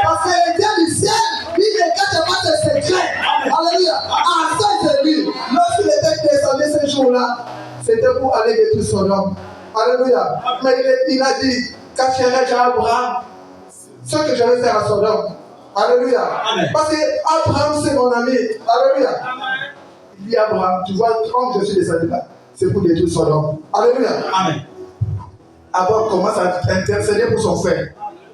Parce que le Dieu du ciel, il ne cache pas ses secrets. Alléluia. À ça, c'est lui. Lorsqu'il était descendu ce jour-là, c'était pour aller détruire Sodome. Alléluia. Mais il a dit, cacherai-je à Abraham ce que je vais faire à Sodome. Alléluia. Amen. Parce que Abraham, c'est mon ami. Alléluia. Amen. Il dit Abraham, tu vois, quand je suis descendu là, c'est pour détruire Sodome. Alléluia. Amen. Abraham commence à intercéder pour son frère.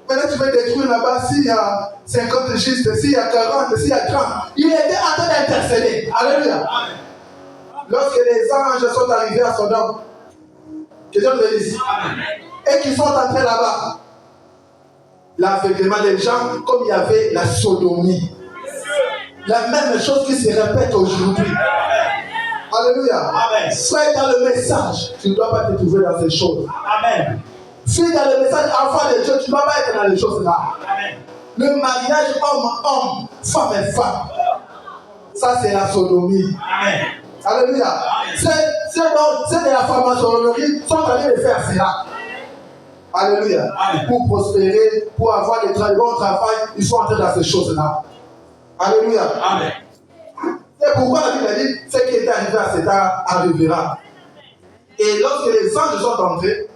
Maintenant, tu veux détruire là-bas, s'il y a 50 justes, s'il y a 40, s'il y a 30. Il était en train d'intercéder. Alléluia. Amen. Lorsque les anges sont arrivés à Sodome, que Dieu nous bénisse, et qu'ils sont entrés là-bas, l'aveuglement des gens, comme il y avait la sodomie. La même chose qui se répète aujourd'hui. Alléluia. Sois dans le message, tu ne dois pas te trouver dans ces choses. Amen. Suis dans le message enfant de Dieu, tu ne dois pas être dans les choses là. Amen. Le mariage homme-homme, femme-femme, ça c'est la sodomie. Amen. Alléluia. C'est de la franc-maçonnerie, sont en train de faire cela. Alléluia. Amen. Pour prospérer, pour avoir des bons travail, ils sont entrés dans ces choses-là. Alléluia. Amen. C'est pourquoi la Bible a dit, ce qui est arrivé à cet âge arrivera. Et lorsque les anges sont entrés,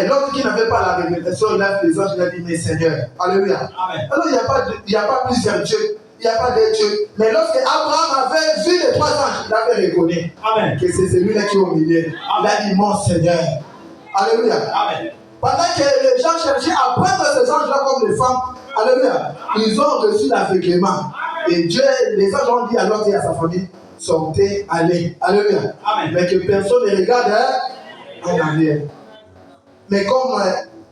l'autre qui n'avait pas la révélation, il a fait les anges, il a dit, mais Seigneur, alléluia. Amen. Alors il n'y a pas plusieurs dieux, il n'y a pas de dieux. Mais lorsque Abraham avait vu les trois anges, il avait reconnu que c'est celui-là qui est au milieu. Il a dit, mon Seigneur. Alléluia. Amen. Pendant que les gens cherchaient à prendre ces anges-là comme des femmes, alléluia, ils ont reçu l'aveuglement. Et Dieu, les anges ont dit à l'autre et à sa famille, sortez, allez. Alléluia. Amen. Mais que personne ne regarde en arrière. Mais comme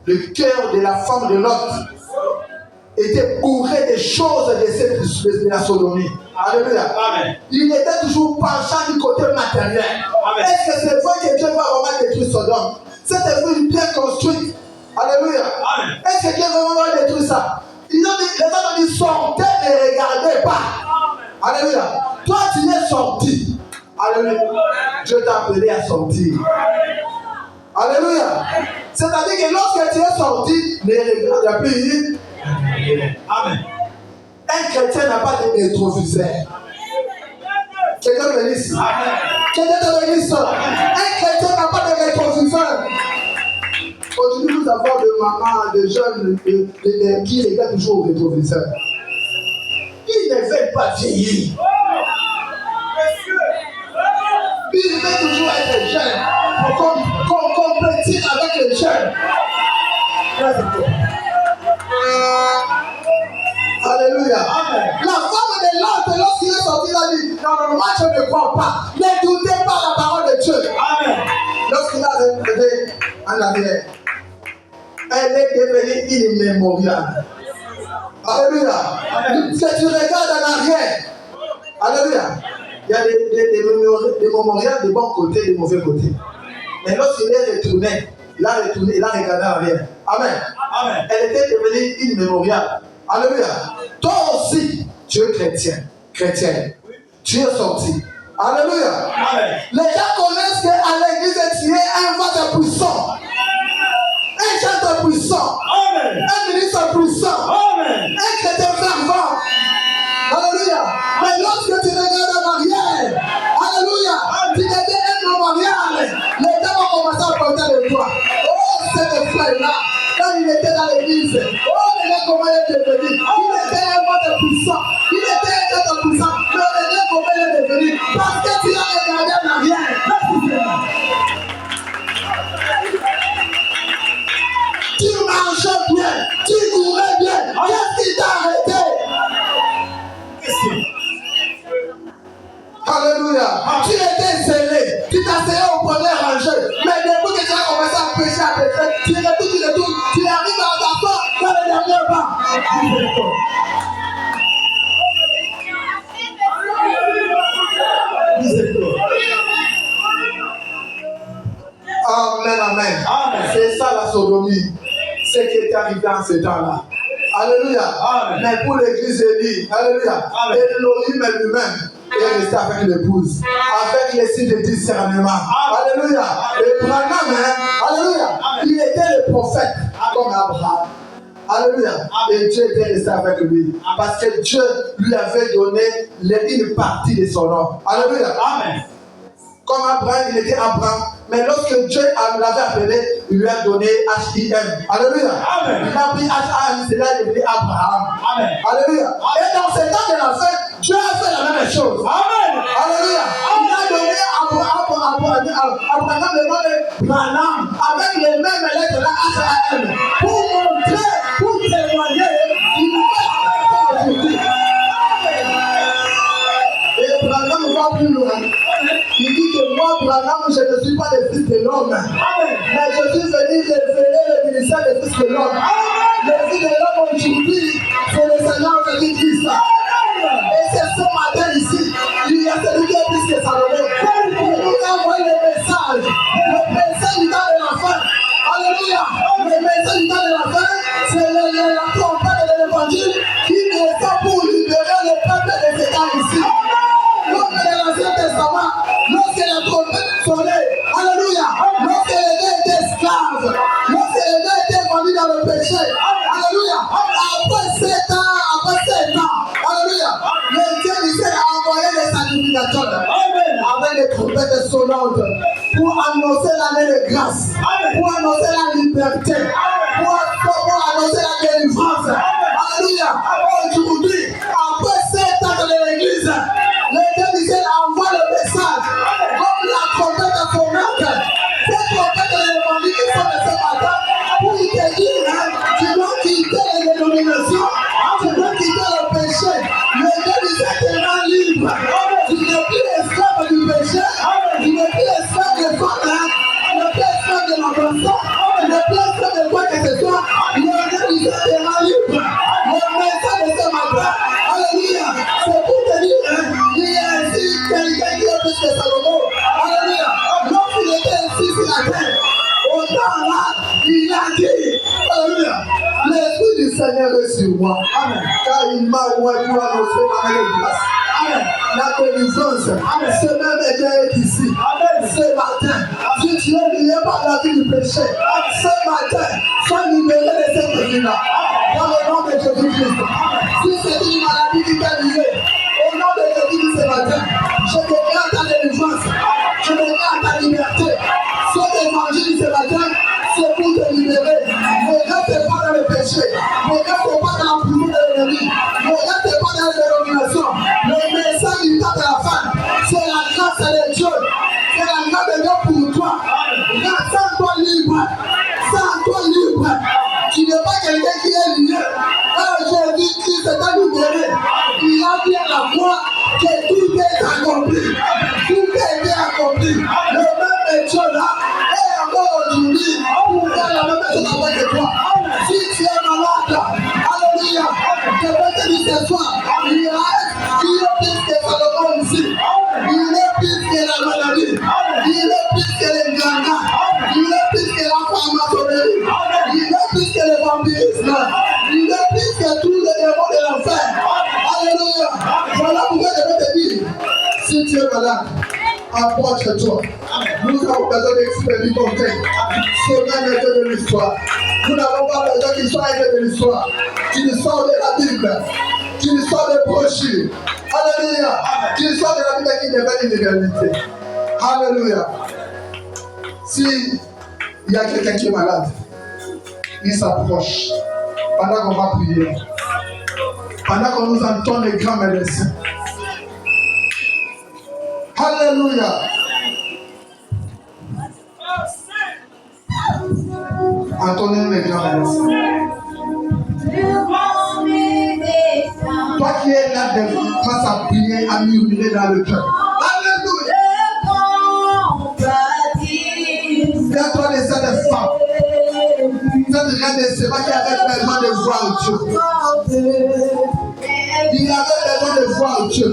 le cœur de la femme de l'autre était bourré des choses de la sodomie. Alléluia. Amen. Il était toujours penchant du côté matériel. Amen. Est-ce que c'est vrai que Dieu va vraiment détruire Sodome? C'était une bien construite. Alléluia. Amen. Est-ce que Dieu va vraiment détruire ça? Les gens ont dit sortez et regardez pas. Amen. Alléluia. Toi tu es sorti. Alléluia. Dieu t'a appelé à sortir. Alléluia. C'est-à-dire que lorsque tu es sorti, ne regarde plus. Amen. Un chrétien n'a pas de rétroviseur. Quelqu'un me dit ça. Quelqu'un me dit ça. Un chrétien n'a pas de rétroviseur. Aujourd'hui, nous avons des mamans, des jeunes qui regardent toujours au rétroviseur. Ils ne veulent pas vieillir. Ils veulent toujours être jeunes pour compétir avec les jeunes. Alléluia. Amen. La femme de l'autre, lorsqu'il est sorti, il a dit, non, moi je ne crois pas. Ne doutez pas la parole de Dieu. Amen. Lorsqu'il a regardé en arrière, elle est devenue immémoriale. Alléluia. Amen. Si tu regardes en arrière, alléluia, il y a des mémorials de bon côté, de mauvais côté. Mais lorsqu'il est retourné, il a regardé en arrière. Amen. Amen. Elle était devenue immémoriale. Alléluia. Toi aussi, tu es chrétienne. Tu es sorti. Alléluia. Amen. Les gens connaissent qu'à l'église, tu es un vase puissant. Un chanteur puissant. Amen. Un ministre puissant. Amen. Un chrétien fervent. Alléluia. Mais lorsque tu regardes en arrière, alléluia, tu étais un mémorial. appel là, quand il était dans l'église, regardez comment il est devenu. Il était un monde puissant. Il était un être puissant. Mais regardez comment il est devenu. Parce que tu as regardé en arrière. Tu marchais bien. Tu courais bien. Qu'est-ce qui t'a arrêté? Alléluia. Tu étais zélé. Tu t'asseyais au premier rangé. Mais depuis que tu as commencé à pécher, tu retournes. Tu arrives à ta fin dans le dernier pas. Amen, amen. C'est ça la sodomie. Ce qui est arrivé en ce temps-là. Alléluia. Amen. Mais pour l'église Élie, alléluia. Elohim lui-même est resté avec l'épouse, avec les signes de discernement. Alléluia. Et Branham, alléluia, il était le prophète comme Abraham. Alléluia. Et Dieu était resté avec lui. Parce que Dieu lui avait donné une partie de son nom. Alléluia. Amen. Comme Abraham, il était Abraham. Mais lorsque Dieu l'avait appelé, il lui a donné H-I-M. Alléluia. Amen. Il a pris H-A-M, c'est là qu'il est devenu Abraham. Amen. Alléluia. Et dans ce temps de la fin, Dieu a fait la même chose. Amen. Alléluia. Il a donné Abraham le nom de Branham avec les mêmes lettres là, H-A-M, pour montrer, pour témoigner qu'il nous fait aujourd'hui. Et Branham va plus loin. Il dit que moi, Branham, je ne suis pas le fils de l'homme. Mais je suis venu révéler le ministère des fils de l'homme. Le fils de l'homme aujourd'hui, c'est le Seigneur Jésus-Christ. Et c'est ce matin ici, il y a celui qui est plus que Salomon. Il nous a envoyé le message du temps de la fin. Alléluia. Le message du temps de la fin, c'est la trompette de l'évangile qui descend pour libérer le peuple de Satan ici. Comme dans l'Ancien Testament, lorsque la trompette sonnait, alléluia, lorsque les gens étaient esclaves, lorsque les gens étaient vendus dans le péché, alléluia, après 7 ans, alléluia, le Dieu disait a envoyé les sacrificateurs avec les trompettes sonnantes pour annoncer l'année de grâce, pour annoncer la liberté, pour annoncer la délivrance, alléluia. Aujourd'hui, après 7 ans dans l'église, le Dieu disait envoie le message comme la trompette sonnante. Cette trompette de l'évangile qui sonne ce matin pour te dire tu dois quitter les dénominations, tu dois quitter le péché. Le Dieu disait te rend libre. Tu n'es plus esclave du péché, tu n'es plus esclave des femmes, tu n'es plus esclave de l'enfant, tu n'es plus esclave de quoi que ce soit. Le Dieu disait te rend libre. Le message de ce matin, alléluia, c'est pour te dire il y a ainsi quelqu'un qui est plus que Salomon. Alléluia. Lorsqu'il était ainsi sur la terre, au temps là, il a dit, alléluia, l'Esprit du Seigneur est sur moi. Amen. Car il m'a ouvert pour annoncer la même grâce. Amen. La délivrance. Ce même Dieu est ici. Amen. Ce matin, si tu es lié par la vie du péché, ce matin, sois libéré de cette vie-là. Dans le nom de Jésus-Christ. Si c'est une maladie qui t'a lié, au nom de Jésus ce matin, je déclare ta délivrance, je déclare ta liberté. Cet évangile ce matin, c'est pour te libérer. Ne reste pas dans le péché, ne reste pas dans la prison de l'ennemi, ne reste pas dans la dénomination. Le message du temps de la fin, c'est la grâce de Dieu, c'est la grâce de Dieu pour toi. Sens-toi libre, sens-toi libre. Tu n'es pas quelqu'un qui est lié. Jésus-Christ t'a libéré. Il a dit à la croix que tout est accompli. Tout a été accompli. Le même Dieu là est encore aujourd'hui pour faire la même chose avec toi. Si tu es malade, alléluia, je vais te dire ce soir, il est plus que Salomon ici. Il est plus que la maladie. Il est plus que les grands. Il est plus que la franc-maçonnerie. Il est plus que le vampirisme. Il est plus que tous les démons de l'enfer. Alléluia. Voilà pourquoi je vais te dire, si tu es malade, approche-toi. Nous avons besoin d'expérimenter ce même effet de l'histoire. Nous n'avons pas besoin qu'il soit effet de l'histoire. Qu'il sort de la Bible, qu'il sort des brochures. Alléluia. Qu'il sort de la Bible qui devient une réalité. Alléluia. Si il y a quelqu'un qui est malade, Il s'approche. Pendant qu'on va prier. Pendant qu'on nous entend les grands médecins. Alléluia. Entendez les grands médecins. Toi qui es là, face à prier, à murmurer dans le cœur. Alléluia. Lève-toi les ailes des femmes. Cette reine de Séba qui avait besoin de voir Dieu. Il avait besoin de voir Dieu.